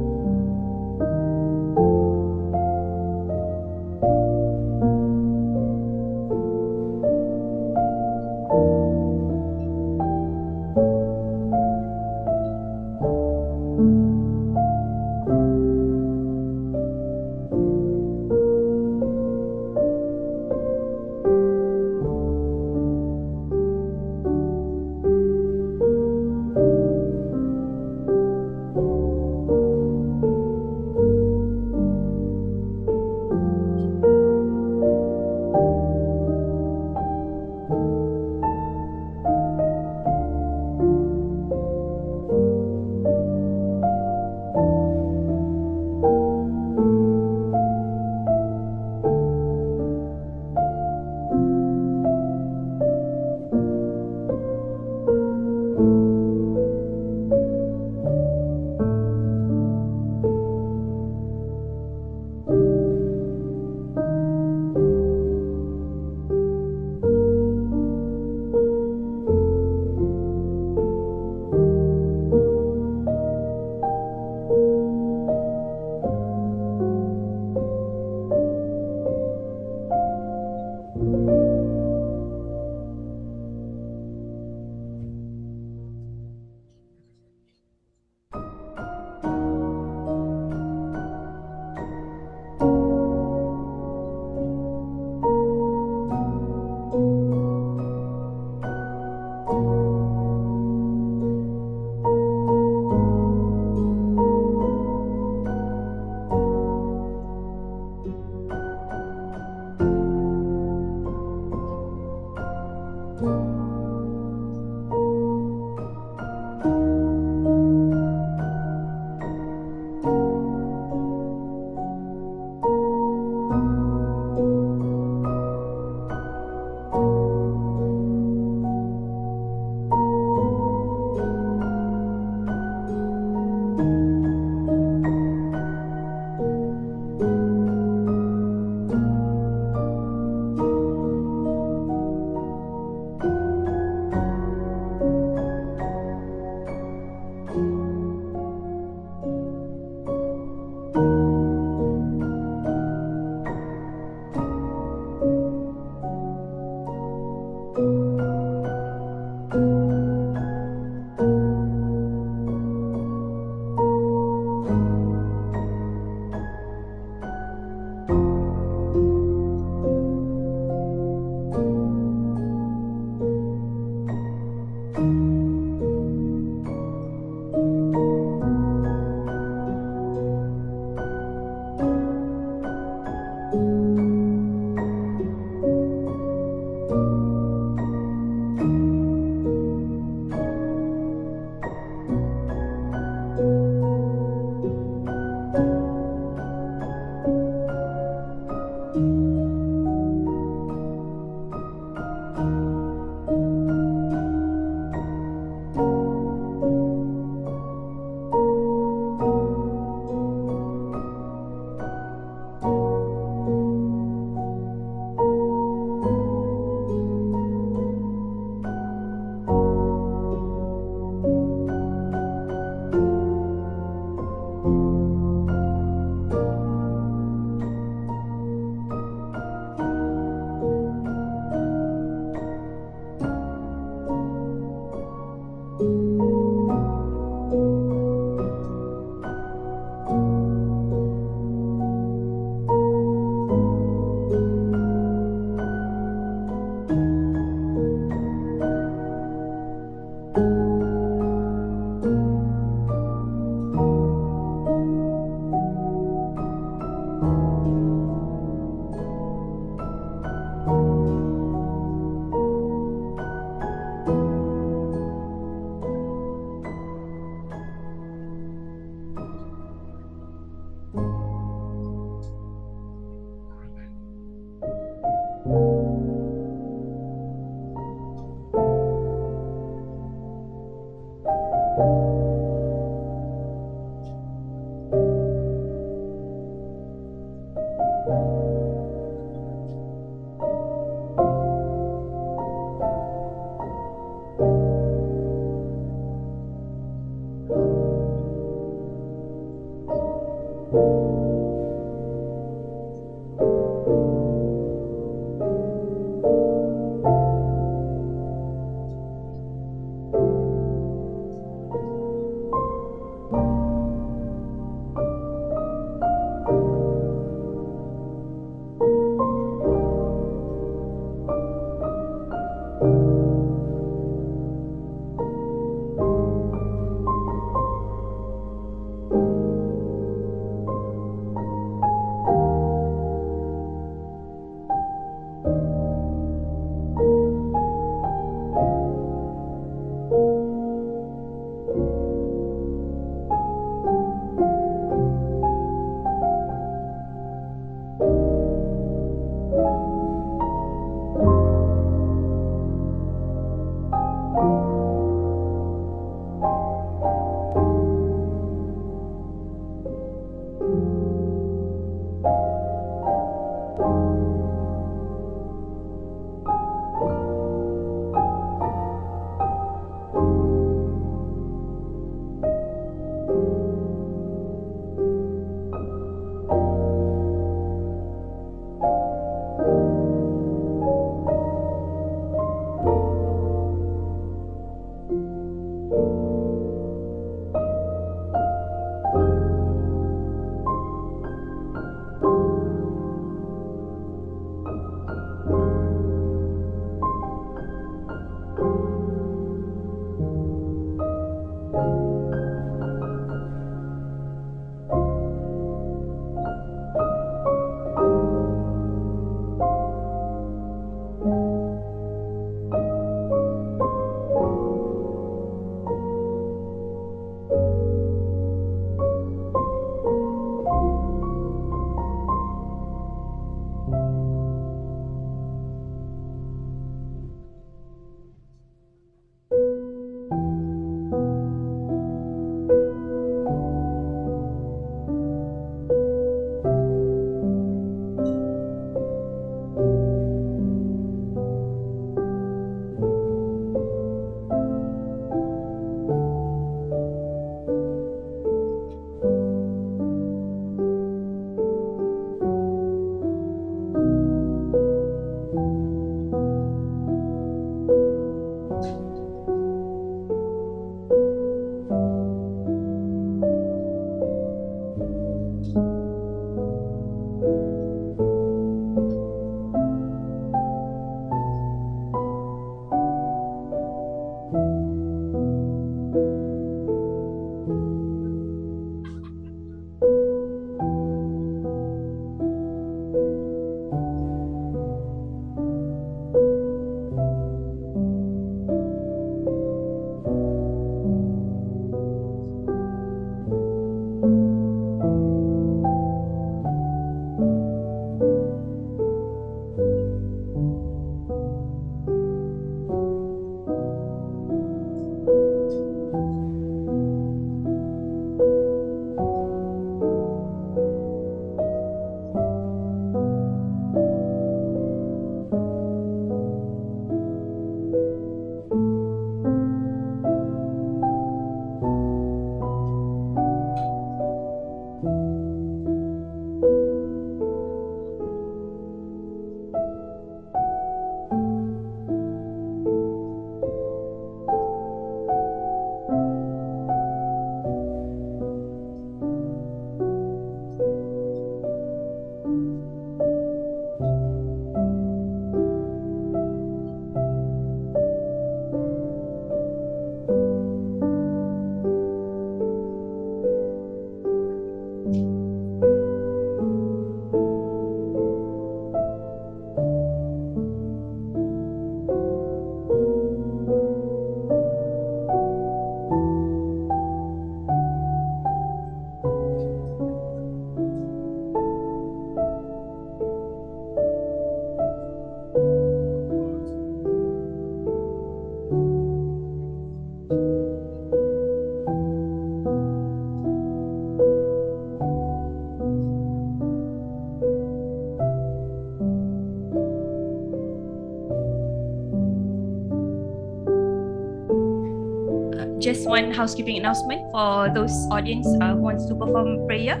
just one housekeeping announcement for those audience who wants to perform prayer.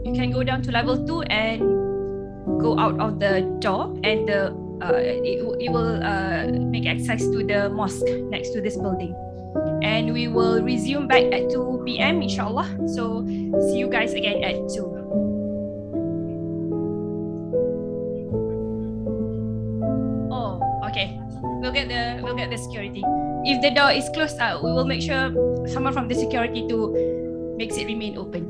You can go down to level 2 and go out of the door, and it will make access to the mosque next to this building. And we will resume back at 2 p.m. inshallah. So see you guys again at 2. Oh, okay. We'll get the security. If the door is closed, we will make sure someone from the security to makes it remain open.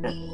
Okay.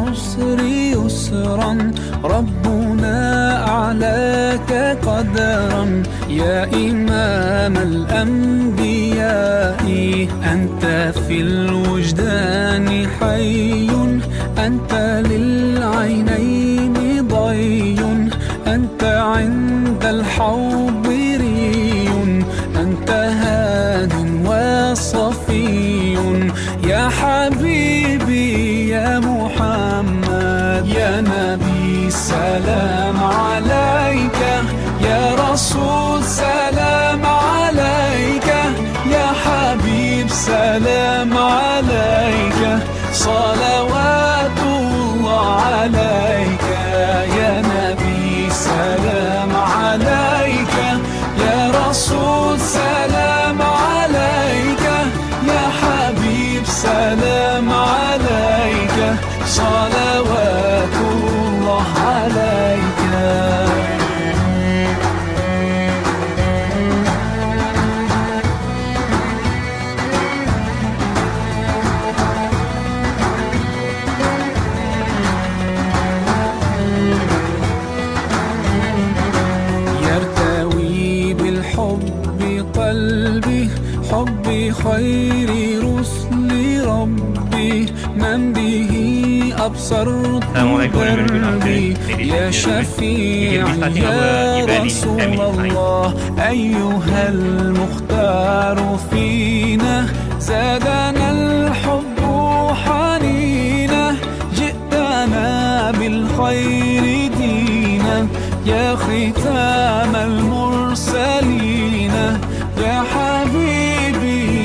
العسر يسرا ربنا أعلاك قدرا يا إمام الأنبياء أنت في الوجدان حي أنت للعينين ضي أنت عند الحوض ري أنت هاد وصفي يا حبيبي يا محمد يا نبي سلام عليك يا رسول سلام عليك يا حبيب سلام عليك صلوات الله عليك يا نبي سلام عليك يا رسول سلام عليك يا حبيب سلام عليك صلوات الله عليك يرتوي بالحب قلبي حب خير رسل ربي من به أبصرت دربي يا شفيع يا رسول الله أيها المختار فينا زادنا الحب حنينا جئتنا بالخير دينا يا ختام المرسلين يا حبيبي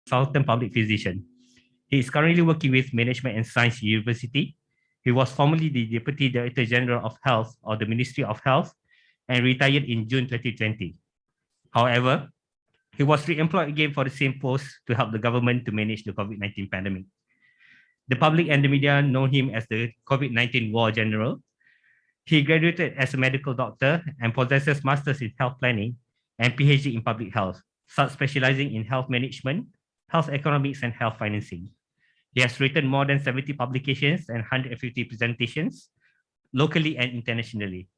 Consultant Public Physician. He is currently working with Management and Science University. He was formerly the Deputy Director General of Health of the Ministry of Health and retired in June 2020. However, he was re-employed again for the same post to help the government to manage the COVID-19 pandemic. The public and the media know him as the COVID-19 War General. He graduated as a medical doctor and possesses Masters in Health Planning and PhD in Public Health, subspecializing in health management, health economics, and health financing. He has written more than 70 publications and 150 presentations, locally and internationally.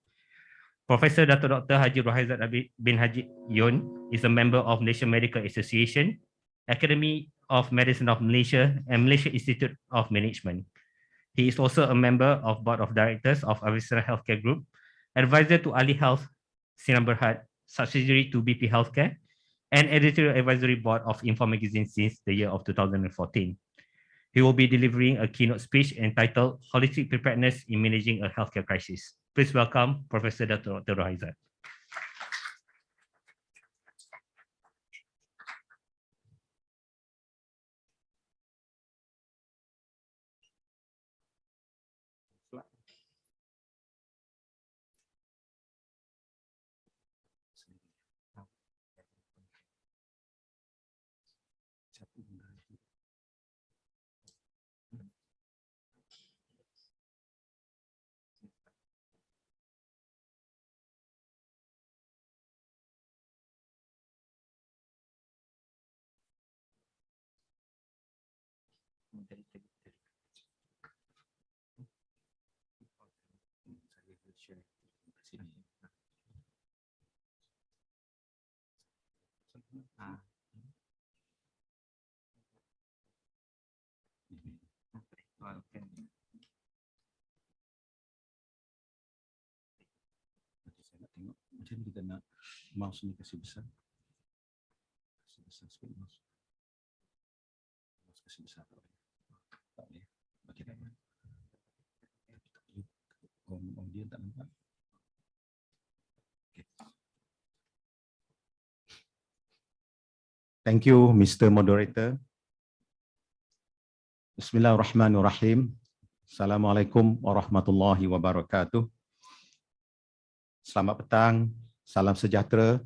Professor Dr. Haji Rohaizat bin Haji Yun is a member of Malaysian Medical Association, Academy of Medicine of Malaysia, and Malaysia Institute of Management. He is also a member of Board of Directors of Avisera Healthcare Group, advisor to Ali Health Sinar Berhad, subsidiary to BP Healthcare, and editorial advisory board of Info Magazine since the year of 2014. He will be delivering a keynote speech entitled Holistic Preparedness in Managing a Healthcare Crisis. Please welcome Professor Dr. Rohaizat. Saya nak tengok macam kita nak mouse ni kasih besar. Kasih besar sikit mouse. Mouse kasih besar tak boleh. Tak boleh. Bagi tak boleh. Dia tak nampak. Okay. Thank you, Mr. Moderator. Bismillahirrahmanirrahim. Assalamualaikum warahmatullahi wabarakatuh. Selamat petang, salam sejahtera,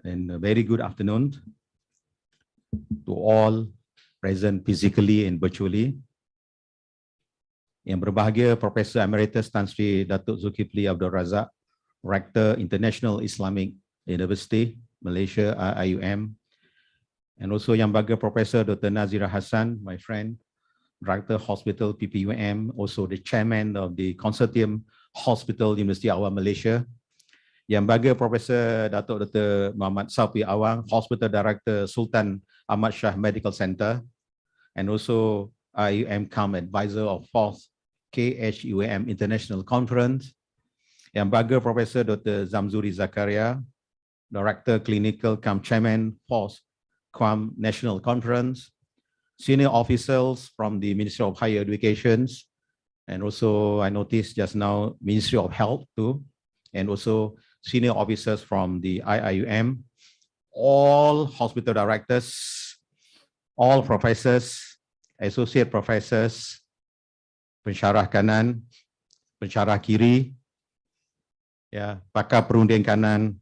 and a very good afternoon to all present physically and virtually. Yang berbahagia Profesor Emeritus Tan Sri Datuk Zulkifli Abdul Razak, Rector International Islamic University, Malaysia, KHUAM, and also Yang Baga Professor Dr. Nazira Hassan, my friend, Director Hospital PPUM, also the Chairman of the Consortium Hospital University Awam Malaysia, Yang Baga Professor Dr. Muhammad Salfi Awang, Hospital Director Sultan Ahmad Shah Medical Center, and also KHUAM Advisor of 4th KHUAM International Conference, Yang Baga Professor Dr. Zamzuri Zakaria, Director Clinical Chairman 4th KHUAM National Conference, senior officials from the Ministry of Higher Education, and also I noticed just now Ministry of Health too, and also senior officers from the KHUAM, all hospital directors, all professors, associate professors, pensyarah kanan, pensyarah kiri, ya, pakar perunding kanan,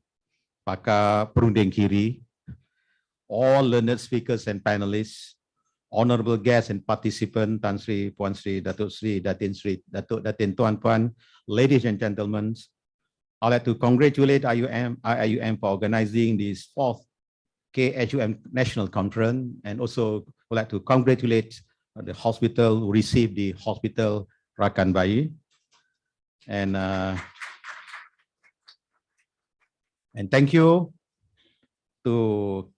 pakar perunding kiri, all learned speakers and panelists, honorable guests and participants, Tan Sri, Puan Sri, Datuk Sri, Datin Sri, Datuk Datin Tuan Puan, ladies and gentlemen, I'd like to congratulate KHUAM for organizing this 4th KHUAM National Conference, and also would like to congratulate the hospital who received the Hospital Rakan Bayi. And thank you to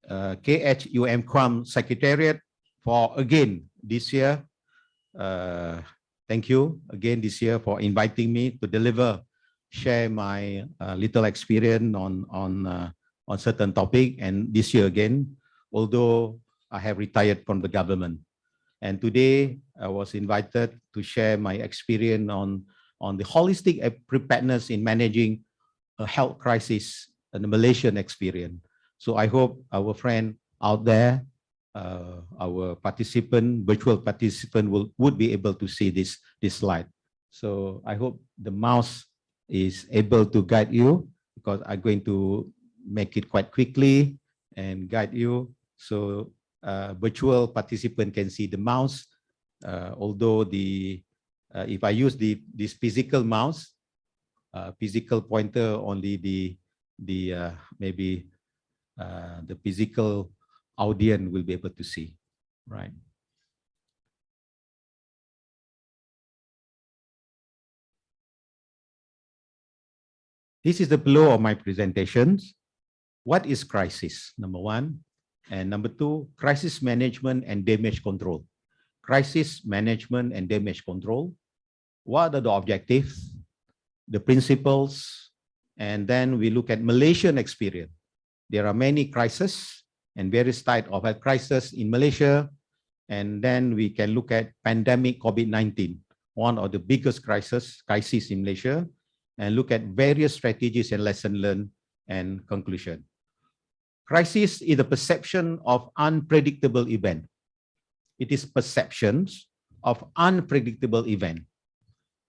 KHUAM KHUAM Secretariat for again this year. Thank you again this year for inviting me to share my little experience on certain topic. And this year again, although I have retired from the government, and today I was invited to share my experience on the holistic preparedness in managing a health crisis and the Malaysian experience. So I hope our friend out there, our virtual participant would be able to see this slide. So I hope the mouse is able to guide you, because I'm going to make it quite quickly and guide you. So virtual participant can see the mouse, although if I use this physical mouse, physical pointer, only maybe the physical audience will be able to see, right? This is the flow of my presentations. What is crisis? Number one. And number two, crisis management and damage control. Crisis management and damage control. What are the objectives, the principles, and then we look at Malaysian experience. There are many crises and various types of crisis in Malaysia. And then we can look at pandemic COVID-19, one of the biggest crises in Malaysia, and look at various strategies and lessons learned and conclusion. Crisis is the perception of unpredictable event. It is perceptions of unpredictable event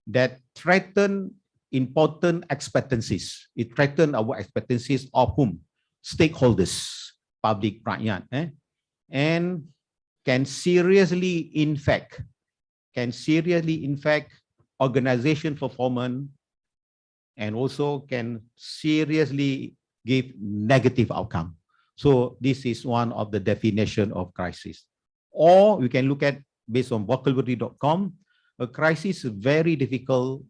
that threaten important expectancies. It threatens our expectancies of whom? Stakeholders, public, rakyat, and can seriously infect organization performance, and also can seriously give negative outcome. So this is one of the definition of crisis. Or we can look at, based on vocabulary.com, a crisis is very difficult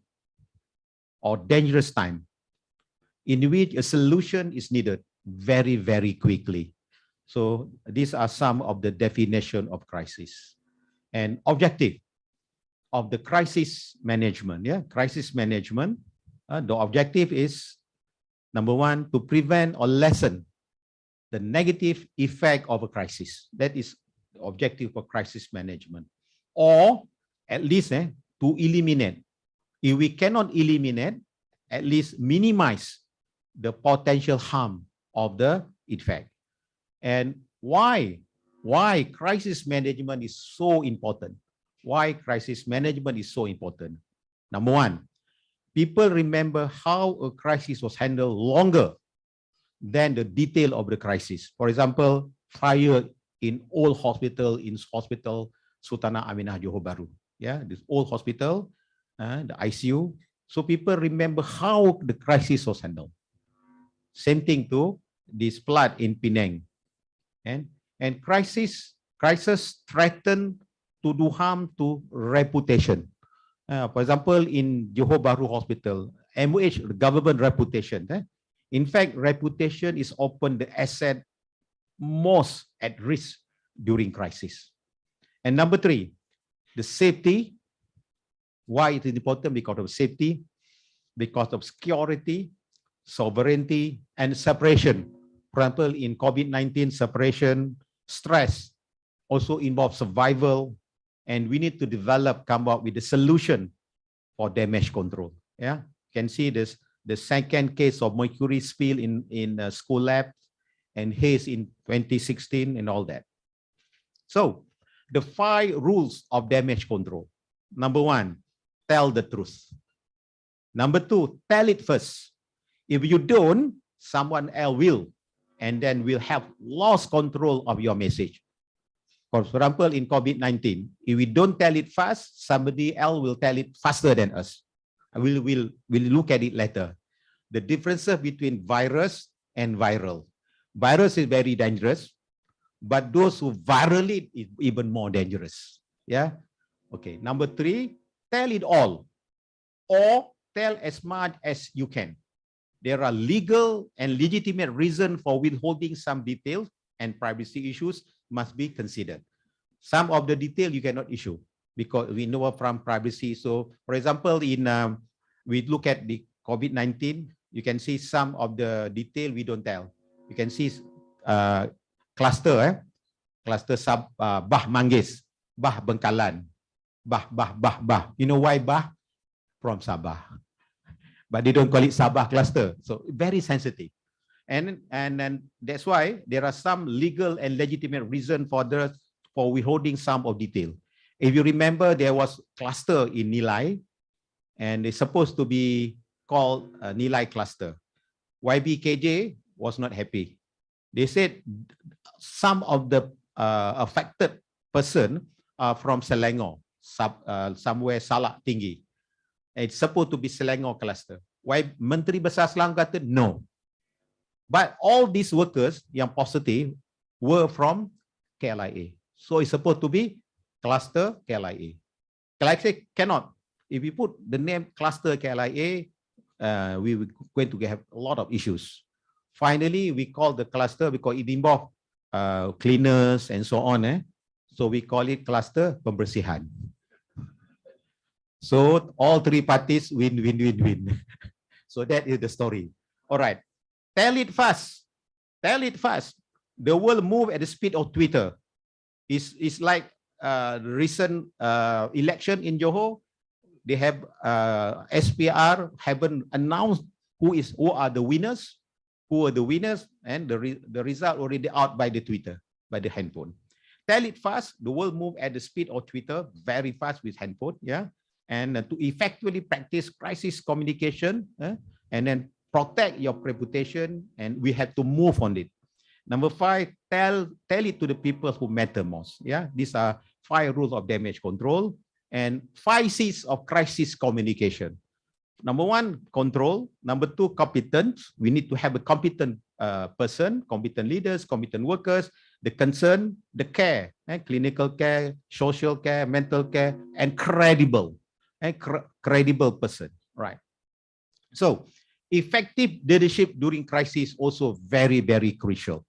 or dangerous time in which a solution is needed very, very quickly. So these are some of the definition of crisis. And objective of the crisis management, crisis management, the objective is, number one, to prevent or lessen the negative effect of a crisis. That is the objective of crisis management. Or at least to eliminate. If we cannot eliminate, at least minimize the potential harm of the effect. And why crisis management is so important? Why crisis management is so important? Number one, people remember how a crisis was handled longer than the detail of the crisis. For example, fire in old hospital, Sultanah Aminah Johor Bahru. This old hospital, the ICU. So people remember how the crisis was handled. Same thing to this flood in Penang. And crisis threaten to do harm to reputation. For example, in Johor Bahru Hospital, MOH, government reputation. In fact, reputation is often the asset most at risk during crisis. And number 3, the safety. Why it is important? Because of safety, because of security, sovereignty, and separation. For example, in COVID-19, separation, stress also involves survival, and we need to come up with a solution for damage control. Yeah, you can see this, the second case of mercury spill in school lab and haze in 2016 and all that. So the 5 rules of damage control. Number 1, tell the truth. Number 2, tell it first. If you don't, someone else will, and then will have lost control of your message. For example, in COVID-19, if we don't tell it fast, somebody else will tell it faster than us. We'll look at it later. The differences between virus and viral. Virus is very dangerous, but those who viral it is even more dangerous. Yeah. Okay. Number 3, tell it all, or tell as much as you can. There are legal and legitimate reasons for withholding some details, and privacy issues must be considered. Some of the detail you cannot issue because we know from privacy. So, for example, we look at the COVID-19, you can see some of the detail we don't tell. You can see cluster Bah Manggis, Bah Bengkalan, Bah. You know why Bah? From Sabah. But they don't call it Sabah cluster. So very sensitive. And then that's why there are some legal and legitimate reason for withholding some of detail. If you remember, there was cluster in Nilai, and it's supposed to be called Nilai cluster. YBKJ was not happy. They said some of the affected person are from Selangor, somewhere Salak Tinggi. It's supposed to be Selangor cluster. Why Menteri Besar Selangor kata no. But all these workers yang positive were from KLIA. So it's supposed to be cluster KLIA. KLIA cannot. If we put the name cluster KLIA, we were going to have a lot of issues. Finally, we call the cluster because it involves cleaners and so on. So we call it cluster pembersihan. So all 3 parties win. So that is the story. All right. Tell it fast. Tell it fast. The world move at the speed of Twitter. It's like recent election in Johor. They have SPR haven't announced who are the winners, and the result already out by the Twitter, by the handphone. Tell it fast. The world move at the speed of Twitter, very fast with handphone. Yeah. And to effectively practice crisis communication, and then protect your reputation, and we have to move on it. Number 5, tell it to the people who matter most. Yeah, these are 5 rules of damage control and 5 C's of crisis communication. Number 1, control. Number 2, competence. We need to have a competent person, competent leaders, competent workers, the concern, the care, clinical care, social care, mental care, and credible. Credible person, right? So effective leadership during crisis also very, very crucial.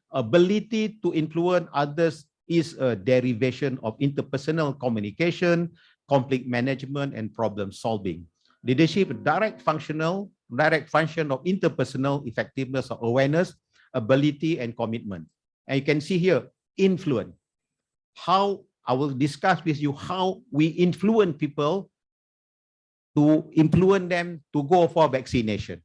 Ability to influence others is a derivation of interpersonal communication, conflict management, and problem solving. Leadership, direct function of interpersonal effectiveness of awareness, ability, and commitment. And you can see here, influence. How I will discuss with you how we influence people to influence them to go for vaccination.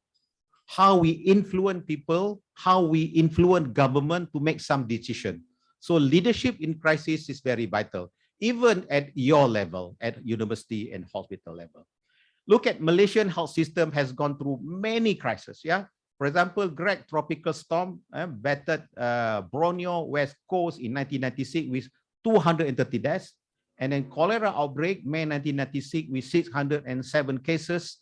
How we influence people, how we influence government to make some decision. So leadership in crisis is very vital, even at your level, at university and hospital level. Look at Malaysian health system has gone through many crises. Yeah. For example, Greg tropical storm battered Borneo West Coast in 1996 with 230 deaths, and then cholera outbreak May 1996 with 607 cases,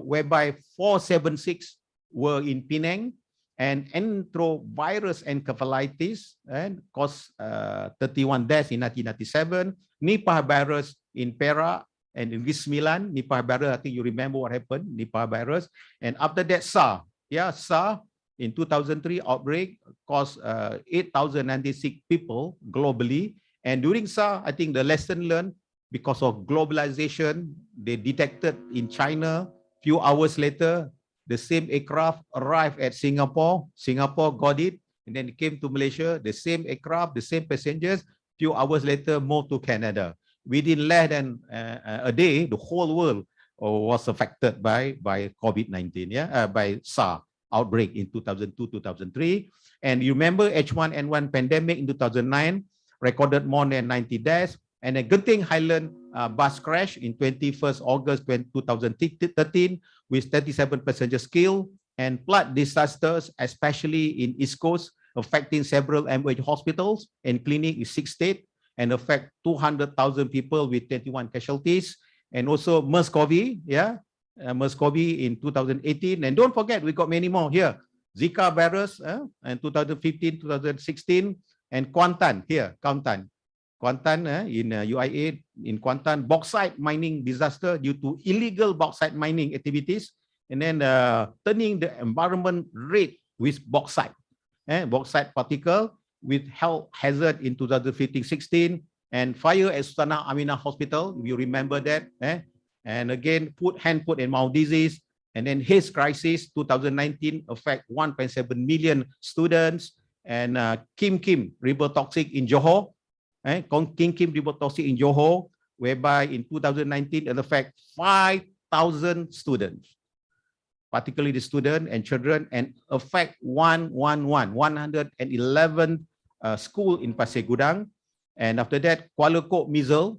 whereby 476 were in Penang, and enterovirus encephalitis and caused 31 deaths in 1997. Nipah virus in Perak and in Milan. Nipah virus, I think you remember what happened, Nipah virus. And after that, SARS. Yeah, SARS in 2003 outbreak caused 8,096 people globally. And during SARS, I think the lesson learned, because of globalization, they detected in China. Few hours later, the same aircraft arrived at Singapore. Singapore got it, and then it came to Malaysia. The same aircraft, the same passengers. Few hours later, moved to Canada. Within less than a day, the whole world was affected by COVID-19. Yeah, by SARS outbreak in 2002-2003. And you remember H1N1 pandemic in 2009 recorded more than 90 deaths. And a Genting Highland bus crash in 21st August 2013 with 37 passengers killed, and flood disasters, especially in East Coast, affecting several MOH hospitals and clinics in 6 states, and affect 200,000 people with 21 casualties. And also MERS-CoV, yeah, MERS-CoV in 2018. And don't forget, we got many more here. Zika virus in 2015, 2016, and Kuantan here, Kuantan in UIA in Kuantan, bauxite mining disaster due to illegal bauxite mining activities, and then turning the environment red with bauxite, bauxite particle with health hazard in 2015-16, and fire at Sultanah Aminah Hospital, you remember that, and again hand, foot and mouth disease, and then haze crisis 2019 affect 1.7 million students, and Kim river toxic in Johor. Kim River Toxic in Johor, whereby in 2019 it affect 5,000 students, particularly the students and children, and affect 111 school in Pasir Gudang. And after that, Kuala Kok measles,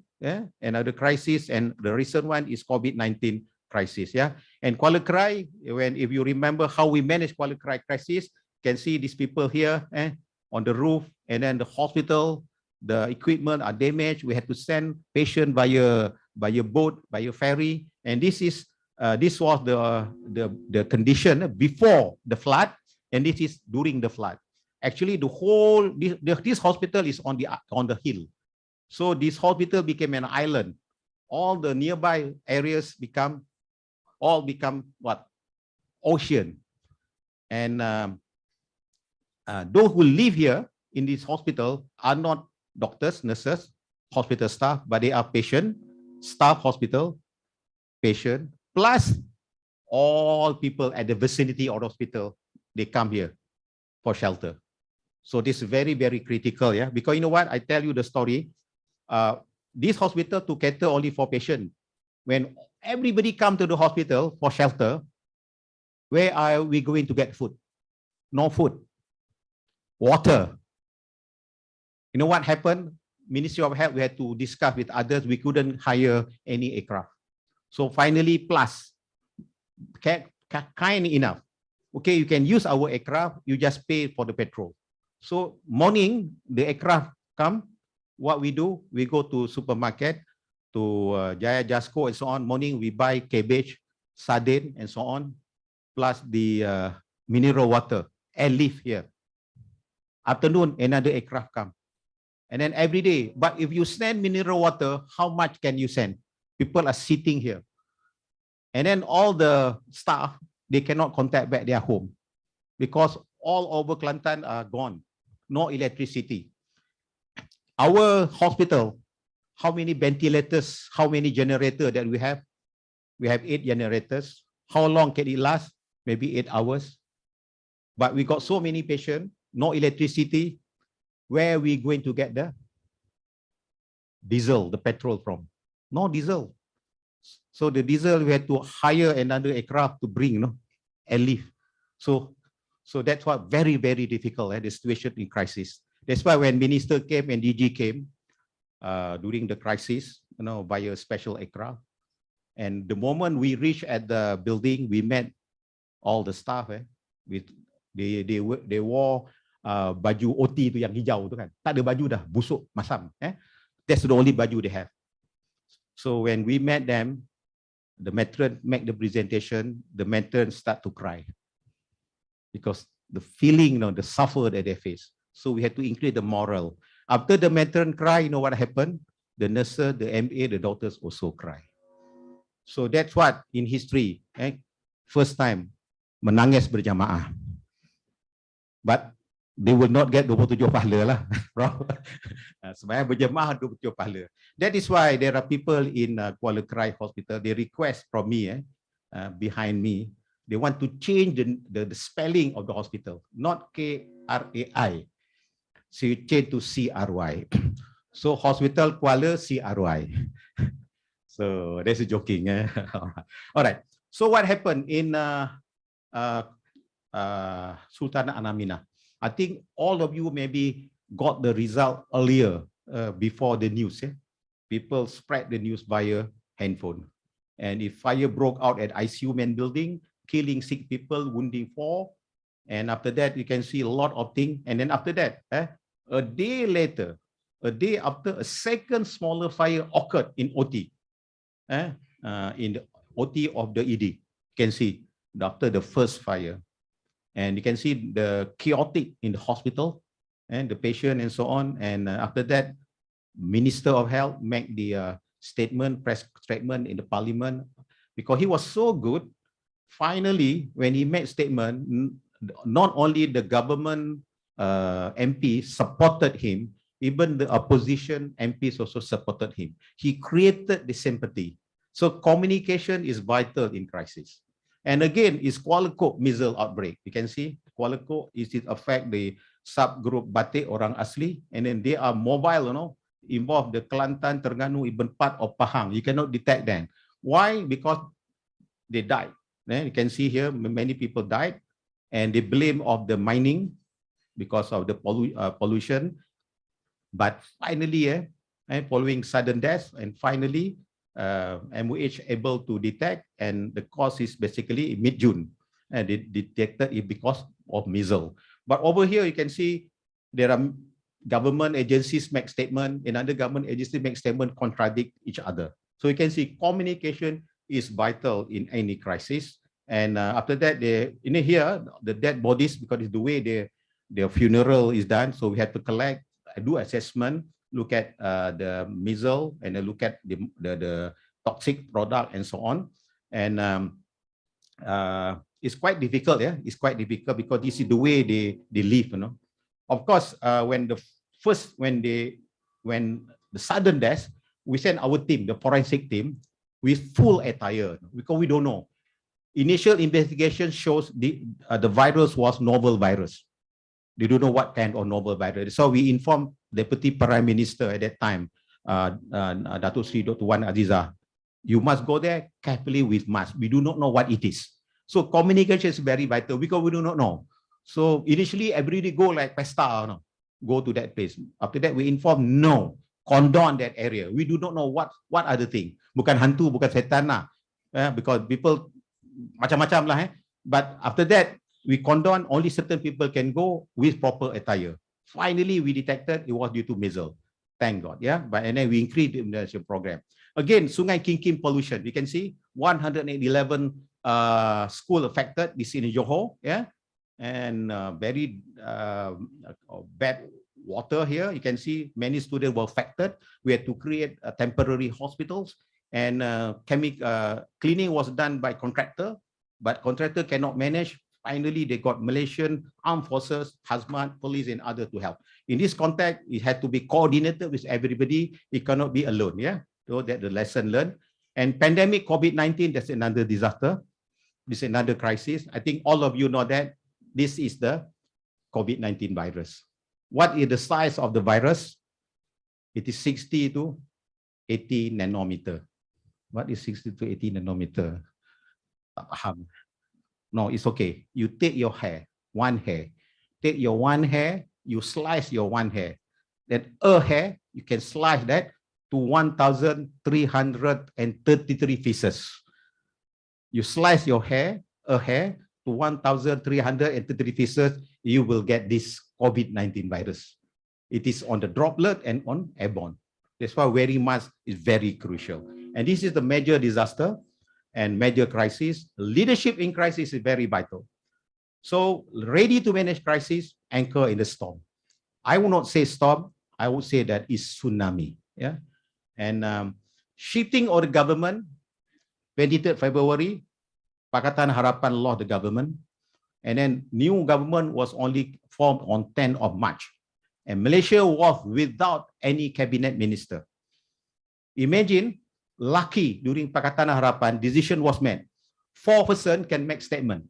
another crisis, and the recent one is COVID-19 crisis. Yeah, and Kuala Krai, if you remember how we manage Kuala Krai crisis, can see these people here on the roof, and then the hospital. The equipment are damaged. We had to send patient via boat, via ferry, and this was the condition before the flood, and this is during the flood. Actually, the whole this hospital is on the hill, so this hospital became an island. All the nearby areas become what? Ocean, and those who live here in this hospital are not doctors, nurses, hospital staff, but they are patient, staff hospital, patient, plus all people at the vicinity of the hospital, they come here for shelter. So this is very, very critical, yeah. Because you know what? I tell you the story. This hospital to cater only for patients. When everybody come to the hospital for shelter, where are we going to get food? No food. Water. You know what happened? Ministry of Health, we had to discuss with others. We couldn't hire any aircraft. So finally, plus, kind enough. Okay, you can use our aircraft. You just pay for the petrol. So morning, the aircraft come. What we do, we go to supermarket, to Jaya Jasco and so on. Morning, we buy cabbage, sardine, and so on, plus the mineral water and leave here. Afternoon, another aircraft come. And then every day, but if you send mineral water, how much can you send? People are sitting here. And then all the staff, they cannot contact back their home because all over Kelantan are gone. No electricity. Our hospital, how many ventilators, how many generators that we have? We have 8 generators. How long can it last? Maybe 8 hours. But we got so many patients, no electricity. Where are we going to get the diesel, the petrol from? No diesel. So the diesel, we had to hire another aircraft to bring, and leave. So that's what very, very difficult, the situation in crisis. That's why when minister came and DG came during the crisis, via special aircraft. And the moment we reached at the building, we met all the staff. They wore baju OT tu yang hijau tu kan. Tak ada baju dah, busuk, masam. That's the only baju they have. So when we met them, the matron make the presentation, the matron start to cry. because the feeling, the suffer that they face. So we had to increase the moral. After the matron cry, you know what happened? The nurses, the MA, the doctors also cry. So that's what in history, first time menangis berjamaah. But they will not get 27 pahala lah. Sebenarnya berjemaah 27 pahala. That is why there are people in Kuala Krai Hospital, they request from me, behind me, they want to change the spelling of the hospital, not KRAI. So you change to CRY. So Hospital Kuala CRY. So that's a joking. All right. So what happened in Sultanate Anamina? I think all of you maybe got the result earlier before the news. People spread the news via handphone. And if fire broke out at ICU main building, killing 6 people, wounding 4. And after that, you can see a lot of things. And then after that, a day later, a day after, a second smaller fire occurred in OT. In the OT of the ED. You can see after the first fire. And you can see the chaotic in the hospital and the patient and so on. And after that, Minister of Health made the press statement in the parliament, because he was so good. Finally, when he made statement, not only the government MP supported him, even the opposition MPs also supported him. He created the sympathy. So communication is vital in crisis. And again, is Kuala Kok measles outbreak. You can see Kuala Kok is it affect the subgroup Batik orang asli, and then they are mobile, involve the Kelantan, Terengganu, even part of Pahang. You cannot detect them. Why? Because they died. You can see here many people died, and they blame of the mining because of the pollution. But finally, following sudden death, and finally, MOH able to detect, and the cause is basically mid-June, and they detected it because of measles. But over here, you can see there are government agencies make statement, and other government agencies make statement contradict each other. So you can see communication is vital in any crisis. And after that, here, the dead bodies, because it's the way their funeral is done, so we have to collect, do assessment, look at the measles, and then look at the toxic product and so on. And it's quite difficult, it's quite difficult because this is the way they live, Of course, when the sudden death, we send our team, the forensic team, with full attire, because we don't know. Initial investigation shows the virus was novel virus. They don't know what kind of novel virus. So we informed Deputy Prime Minister at that time, Datuk Sri Dr. Wan Azizah, you must go there carefully with mask. We do not know what it is. So communication is very vital because we do not know. So initially, everybody go like pesta, go to that place. After that, we inform, no, condone that area. We do not know what are the things. Bukan hantu, bukan setan lah. Because people macam-macam lah. But after that, we condone only certain people can go with proper attire. Finally, we detected it was due to measles. Thank God, But and then we increased the immunization program. Again, Sungai King pollution. You can see 111 school affected. This in Johor, and very bad water here. You can see many students were affected. We had to create temporary hospitals, and cleaning was done by contractor, but contractor cannot manage. Finally, they got Malaysian armed forces, hazmat, police, and others to help. In this context, it had to be coordinated with everybody. It cannot be alone, So that's the lesson learned. And pandemic COVID-19, that's another disaster. This is another crisis. I think all of you know that this is the COVID-19 virus. What is the size of the virus? It is 60 to 80 nanometer. What is 60 to 80 nanometer? Tak faham. No, it's okay. You take your hair, one hair. Take your one hair, you slice your one hair. Then a hair, you can slice that to 1,333 pieces. You slice your hair, a hair, to 1,333 pieces, you will get this COVID-19 virus. It is on the droplet and on airborne. That's why wearing mask is very crucial. And this is the major disaster and major crisis. Leadership in crisis is very vital. So ready to manage crisis, anchor in the storm. I would not say storm. I would say that is tsunami. Yeah, and shifting of the government, 23rd February, Pakatan Harapan lost the government, and then new government was only formed on 10th of March, and Malaysia was without any cabinet minister. Imagine, lucky during Pakatan Harapan, decision was made. 4 persons can make statement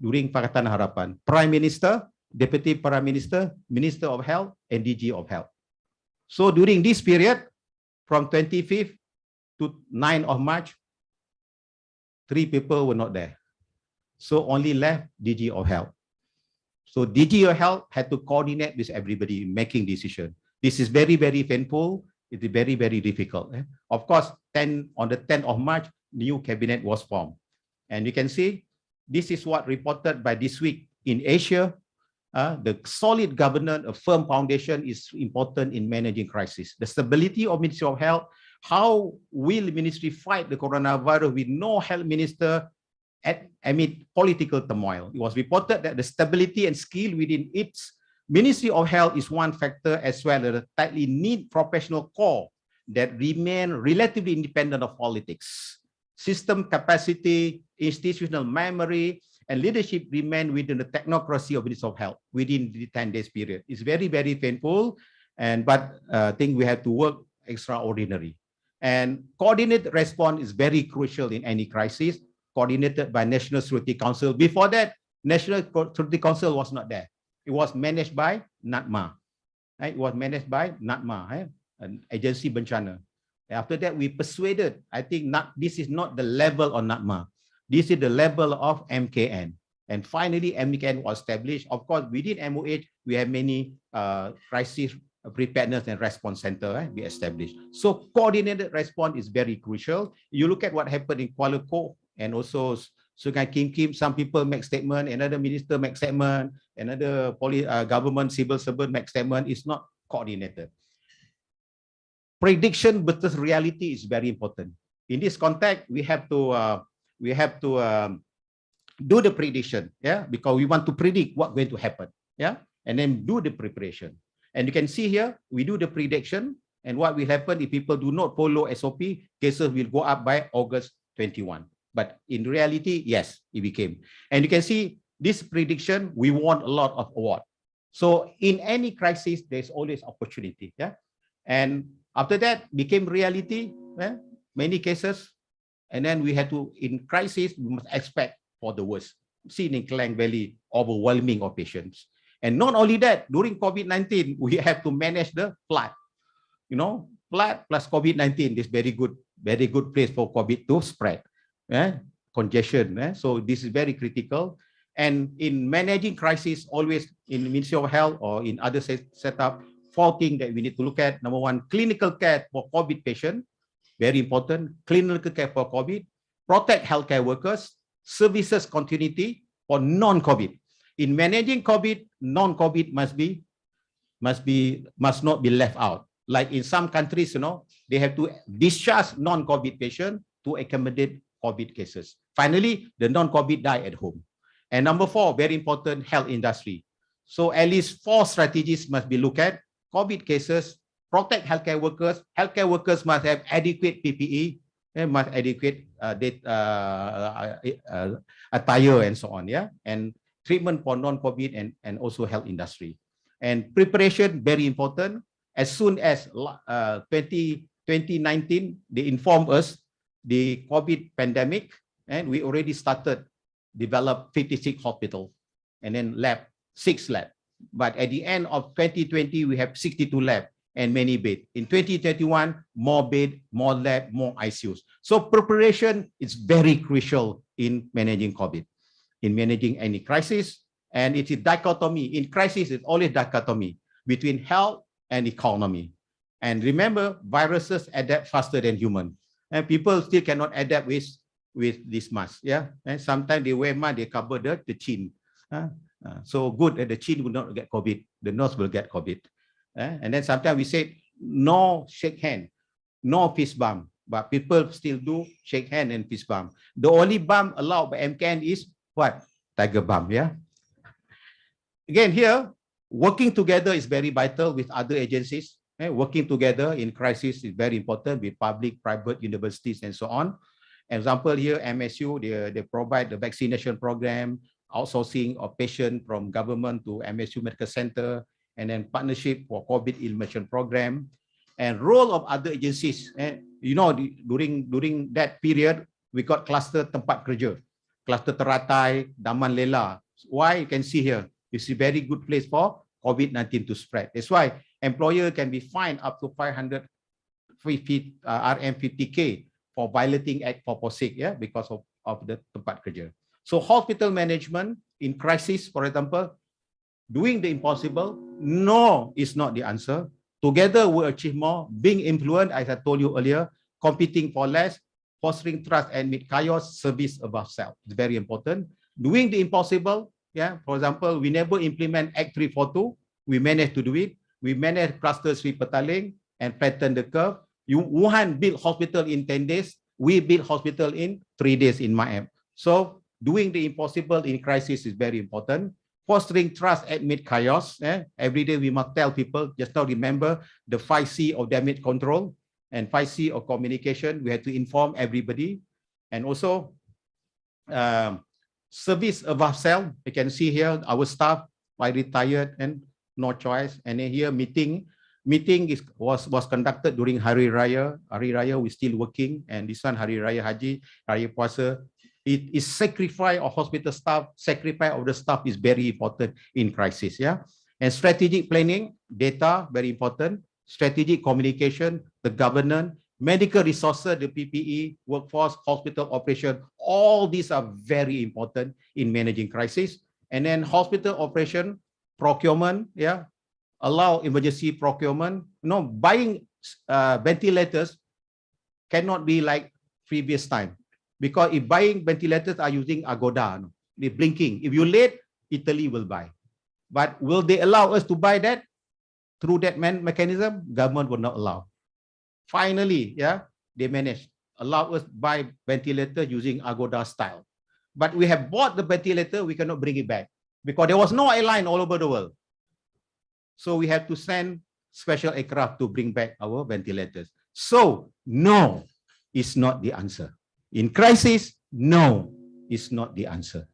during Pakatan Harapan: Prime Minister, Deputy Prime Minister, Minister of Health, and DG of Health. So during this period, from 25th to 9th of March, 3 people were not there. So only left DG of Health. So DG of Health had to coordinate with everybody making decision. This is very, very painful. It is very, very difficult. Of course, on the 10th of March, new cabinet was formed. And you can see, this is what reported by This Week in Asia. The solid governance, a firm foundation is important in managing crisis. The stability of Ministry of Health. How will the ministry fight the coronavirus with no health minister amid political turmoil? It was reported that the stability and skill within its Ministry of Health is one factor, as well as a tightly knit professional core that remain relatively independent of politics. System capacity, institutional memory, and leadership remain within the technocracy of Ministry of Health within the 10 days period. It's very, very painful, but I think we have to work extraordinary. And coordinated response is very crucial in any crisis, coordinated by National Security Council. Before that, National Security Council was not there. It was managed by NATMA. Right? It was managed by NATMA, an agency bencana. After that, we persuaded, I think this is not the level of NATMA. This is the level of MKN. And finally, MKN was established. Of course, within MOH, we have many crisis preparedness and response center be established. So coordinated response is very crucial. You look at what happened in Kuala Lumpur and also Sungai Kim, some people make statement, another minister make statement, another government civil servant make statement. It's not coordinated. Prediction versus reality is very important. In this context, we have to do the prediction, because we want to predict what's going to happen, and then do the preparation. And you can see here, we do the prediction, and what will happen if people do not follow SOP, cases will go up by August 21. But in reality, yes, it became. And you can see this prediction, we won a lot of award. So in any crisis, there's always opportunity, And after that, became reality, many cases. And then we had to, in crisis, we must expect for the worst. Seen in Klang Valley, overwhelming of patients. And not only that, during COVID-19, we have to manage the flood. Flood plus COVID-19 is very good place for COVID to spread. Congestion. So this is very critical. And in managing crisis, always in the Ministry of Health or in other setup, 4 things that we need to look at. Number 1, clinical care for COVID patient. Very important. Clinical care for COVID. Protect healthcare workers. Services continuity for non-COVID. In managing COVID, non-COVID must not be left out. Like in some countries, they have to discharge non-COVID patient to accommodate COVID cases. Finally, the non-COVID die at home. And number 4, very important, health industry. So at least 4 strategies must be looked at. COVID cases, protect healthcare workers. Healthcare workers must have adequate PPE, must adequate attire and so on, and treatment for non-COVID and also health industry. And preparation, very important. As soon as 2019, they informed us the COVID pandemic, and we already started develop 56 hospitals and then 6 lab. But at the end of 2020, we have 62 lab and many bed. In 2021, more bed, more lab, more ICUs. So preparation is very crucial in managing COVID, in managing any crisis. And it is dichotomy. In crisis, it's always dichotomy between health and economy. And remember, viruses adapt faster than human. And people still cannot adapt with this mask. And sometimes they wear mask, they cover the chin. So good that the chin will not get COVID, the nose will get COVID. And then sometimes we say, no shake hand, no fist bump, but people still do shake hand and fist bump. The only bump allowed by MKN is what? tiger balm. Yeah. Again, here, working together is very vital with other agencies. Working together in crisis is very important with public, private universities, and so on. Example here, MSU, they provide the vaccination program, outsourcing of patient from government to MSU Medical Center, and then partnership for COVID illustration program, and role of other agencies. During that period, we got cluster tempat kerja, cluster Teratai, Daman Lela. Why? You can see here, it's a very good place for COVID-19 to spread. That's why employer can be fined up to 500 RM50K for violating Act 446, yeah, because of the tempat kerja. So hospital management in crisis, for example, doing the impossible, no is not the answer. Together we achieve more. Being influent, as I told you earlier, competing for less, fostering trust and meet chaos, service above self. It's very important. Doing the impossible, yeah, for example, we never implement Act 342. We managed to do it. We managed cluster Sri Petaling and flatten the curve. Wuhan built hospital in 10 days. We built hospital in 3 days in MAM. So doing the impossible in crisis is very important. Fostering trust amid chaos. Every day we must tell people, just now remember the 5C of damage control and 5C of communication. We have to inform everybody. And also service above self. You can see here our staff are retired and no choice. And then here meeting was conducted during Hari Raya. Hari Raya we still working, and this one Hari Raya Haji, Raya Puasa. It is sacrifice of hospital staff, sacrifice of the staff is very important in crisis. Yeah, and strategic planning, data very important. Strategic communication, the governance, medical resources, the PPE, workforce, hospital operation. All these are very important in managing crisis. And then hospital operation, procurement. Yeah. Allow emergency procurement. Buying ventilators cannot be like previous time, because if buying ventilators are using Agoda, they're blinking. If you late, Italy will buy. But will they allow us to buy that through that mechanism? Government will not allow. Finally, yeah, they managed allow us buy ventilator using Agoda style. But we have bought the ventilator, we cannot bring it back because there was no airline all over the world. So we have to send special aircraft to bring back our ventilators. So no is not the answer. In crisis, no is not the answer.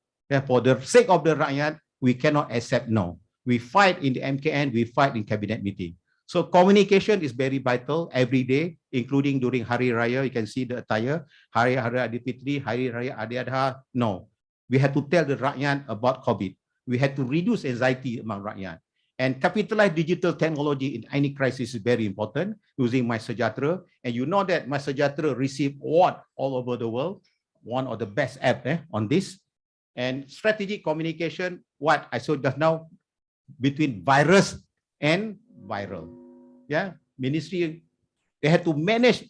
For the sake of the rakyat, we cannot accept no. We fight in the MKN, we fight in cabinet meeting. So communication is very vital every day, including during Hari Raya. You can see the attire, Hari Raya Aidilfitri, Hari Raya Adha. No, we had to tell the rakyat about COVID. We had to reduce anxiety among rakyat. And capitalize digital technology in any crisis is very important, using MySejahtera. And you know that MySejahtera received award all over the world, one of the best app on this. And strategic communication, what I showed just now, between virus and viral. Yeah, ministry, they had to manage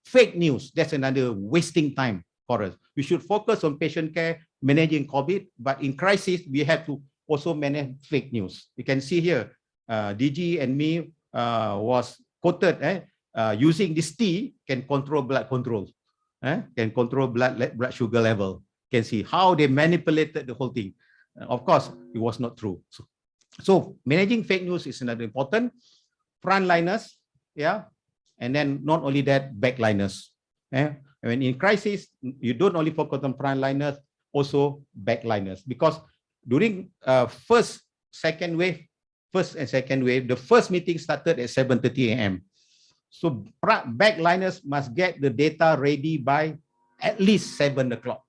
fake news. That's another wasting time for us. We should focus on patient care, managing COVID, but in crisis, we have to also manage fake news. You can see here, DG and me was quoted, using this tea can control blood control, can control blood sugar level. You can see how they manipulated the whole thing. Of course, it was not true. So managing fake news is another important. Frontliners, yeah, and then not only that, backliners. When in crisis, you don't only focus on frontliners, also backliners, because during first and second wave, the first meeting started at 7:30 a.m. So backliners must get the data ready by at least 7 o'clock.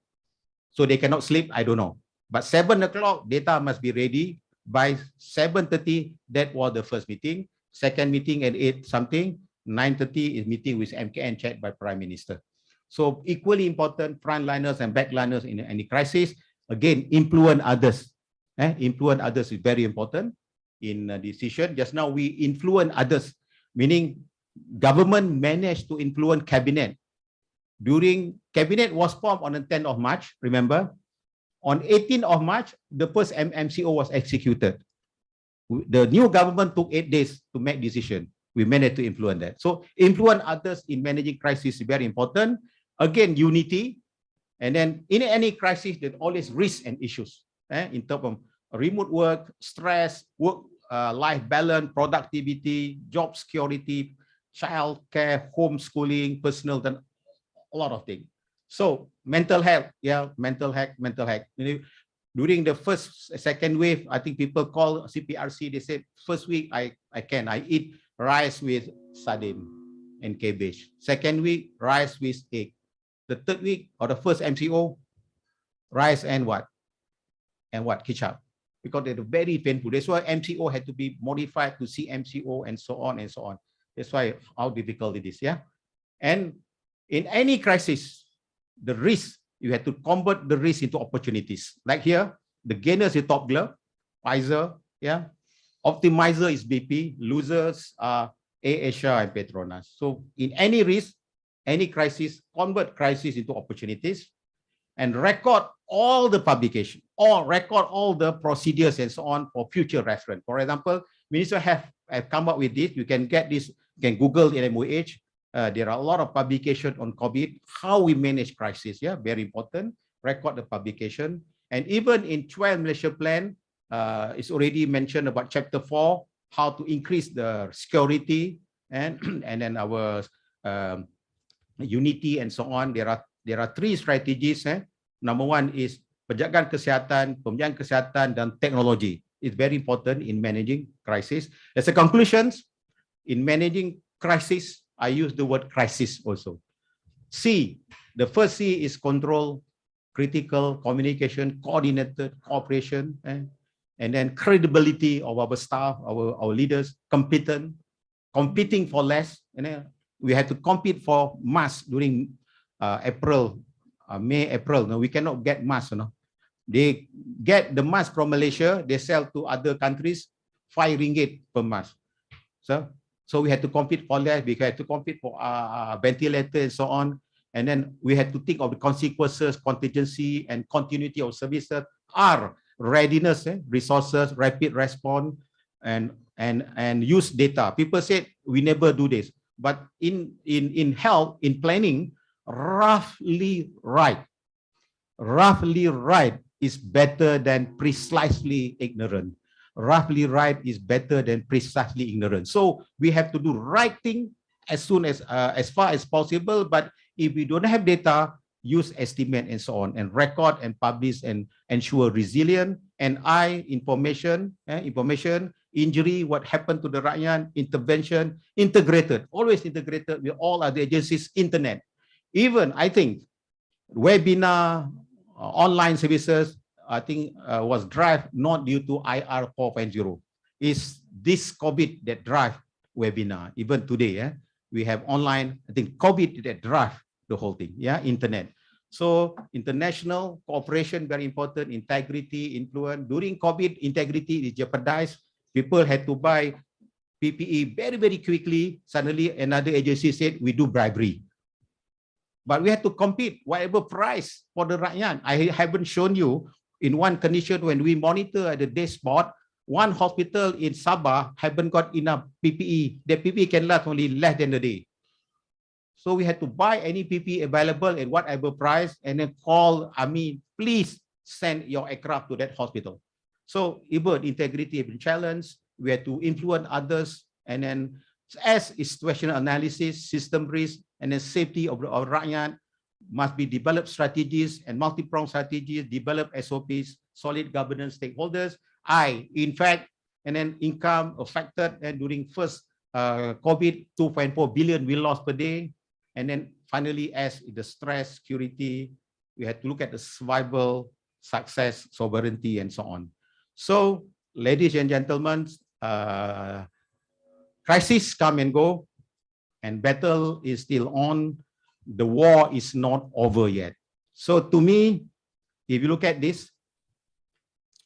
So they cannot sleep, I don't know. But 7 o'clock, data must be ready by 7:30. That was the first meeting. Second meeting at 8 something. 9:30 is meeting with MKN chaired by Prime Minister. So equally important, frontliners and backliners in any crisis. Again, influence others. Influence others is very important in decision. Just now we influence others, meaning government managed to influence cabinet. During cabinet was formed on the 10th of March, remember? On 18th of March, the first MCO was executed. The new government took 8 days to make decision. We managed to influence that. So influence others in managing crisis is very important. Again, unity. And then in any crisis, there's always risks and issues. in terms of remote work, stress, life balance, productivity, job security, child care, homeschooling, personal, and a lot of things. So mental health, mental health. During the second wave, I think people call CPRC, they said, first week, I eat rice with sardine and cabbage. Second week, rice with egg. The third week, or the first MCO, rice and what? Ketchup. Because they're very painful. That's why MCO had to be modified to CMCO and so on and so on. That's why how difficult it is, And in any crisis, the risk, you have to convert the risk into opportunities. Like here, the gainers is Top Glove, Pfizer, Optimizer is BP, losers are AirAsia and Petronas. So in any risk, any crisis, convert crisis into opportunities and record all the publication, or record all the procedures and so on for future reference. For example, Minister have come up with this. You can get this, you can Google in MOH. There are a lot of publication on COVID, how we manage crisis, very important. Record the publication. And even in 12 Malaysia plan, it's already mentioned about chapter 4, how to increase the security and then our unity and so on. There are 3 strategies. Number 1 is penjagaan kesihatan, dan teknologi. It's very important in managing crisis. As a conclusion, in managing crisis, I use the word crisis also. C, the first C is control, critical, communication, coordinated, cooperation, and then credibility of our staff, our leaders, competing for less. And then we had to compete for mask during May, April. No, we cannot get mask. They get the mask from Malaysia, they sell to other countries, RM5 per mask. So we had to compete for that. We had to compete for ventilator and so on. And then we had to think of the consequences, contingency, and continuity of services, our readiness, resources, rapid response, and use data. People said we never do this, but in health, in planning, roughly right is better than precisely ignorant. Roughly right is better than precisely ignorant. So we have to do right thing as far as possible. But if we don't have data, use estimate and so on, and record and publish and ensure resilient and information, injury, what happened to the rakyat, intervention, integrated, always integrated with all other agencies, internet. Even I think webinar, online services, I think was drive not due to IR 4.0. It's this COVID that drive webinar. Even today, we have online. I think COVID that drive the whole thing. Internet. So international cooperation very important. Integrity, influence. During COVID, integrity is jeopardized. People had to buy PPE very, very quickly. Suddenly, another agency said we do bribery. But we had to compete whatever price for the rakyat. I haven't shown you in one condition when we monitor at the day spot, one hospital in Sabah haven't got enough PPE. The PPE can last only less than a day. So we had to buy any PPE available at whatever price and then call AMI, please send your aircraft to that hospital. So even integrity has been challenged. We had to influence others, and then as situational analysis, system risk, and then safety of rakyat must be developed strategies and multi-pronged strategies, develop SOPs, solid governance stakeholders. In fact, and then income affected, and during first COVID, 2.4 billion we lost per day. And then finally, as the stress, security, we had to look at the survival, success, sovereignty, and so on. So, ladies and gentlemen, crises come and go, and battle is still on. The war is not over yet. So to me, if you look at this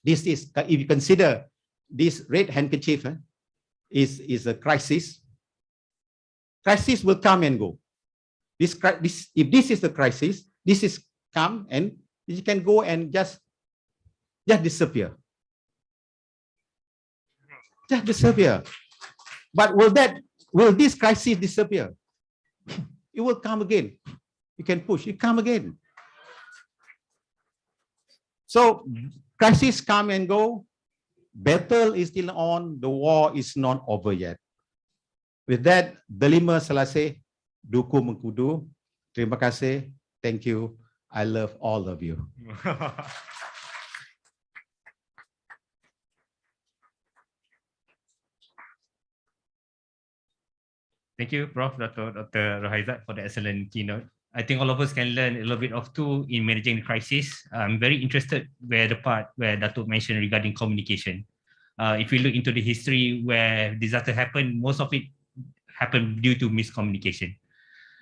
is, if you consider this red handkerchief is a crisis, crisis will come and go. If this is the crisis, this is come and it can go and just disappear. Just disappear. But will this crisis disappear? It will come again. You can push, it come again. So Crisis come and go. Battle is still on. The war is not over yet. With that, Delima Selase, Duku Mengkudu. Terima kasih. Thank you. I love all of you. Thank you, Prof. Dr. Rohaizat, for the excellent keynote. I think all of us can learn a little bit of too in managing the crisis. I'm very interested where the part where Dato mentioned regarding communication. If we look into the history where disaster happened, most of it happened due to miscommunication.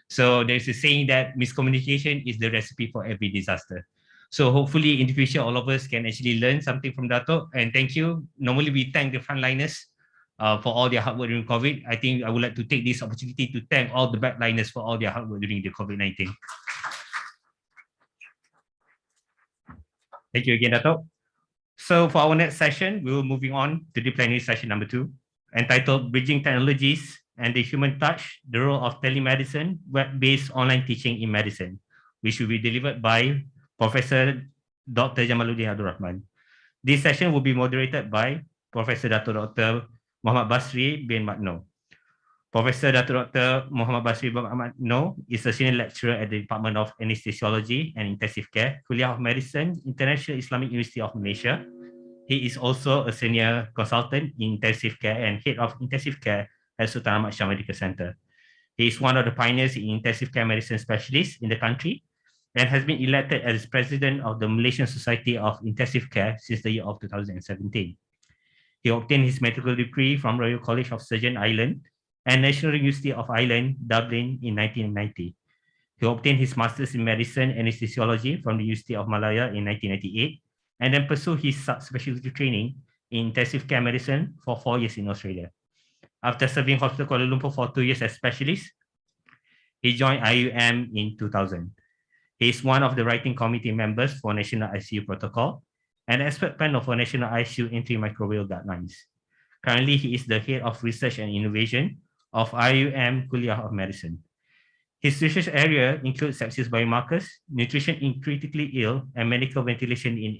So there's a saying that miscommunication is the recipe for every disaster. So hopefully in the future, all of us can actually learn something from Dato. And thank you. Normally we thank the frontliners for all their hard work during COVID. I think I would like to take this opportunity to thank all the backliners for all their hard work during the COVID-19. Thank you again, Dato. So for our next session, we will moving on to the plenary session number 2, entitled Bridging Technologies and the Human Touch, the Role of Telemedicine, Web-Based Online Teaching in Medicine, which will be delivered by Professor Dr. Jamaluddin Abdul Rahman. This session will be moderated by Professor Dr. Muhammad Basri bin Matno. Professor Dr. Muhammad Basri bin Matno is a senior lecturer at the Department of Anesthesiology and Intensive Care, KHUAM of Medicine, International Islamic University of Malaysia. He is also a senior consultant in intensive care and head of intensive care at Sultan Ahmad Shah Medical Center. He is one of the pioneers in intensive care medicine specialists in the country and has been elected as president of the Malaysian Society of Intensive Care since the year of 2017. He obtained his medical degree from Royal College of Surgeons Ireland and National University of Ireland, Dublin in 1990. He obtained his master's in medicine and anesthesiology from the University of Malaya in 1998, and then pursued his subspecialty training in intensive care medicine for 4 years in Australia. After serving Hospital Kuala Lumpur for 2 years as specialist, he joined KHUAM in 2000. He is one of the writing committee members for National ICU Protocol and expert panel for National ICU Antimicrobial Guidelines. Currently, he is the head of research and innovation of KHUAM Kuliah of Medicine. His research area includes sepsis biomarkers, nutrition in critically ill, and medical ventilation in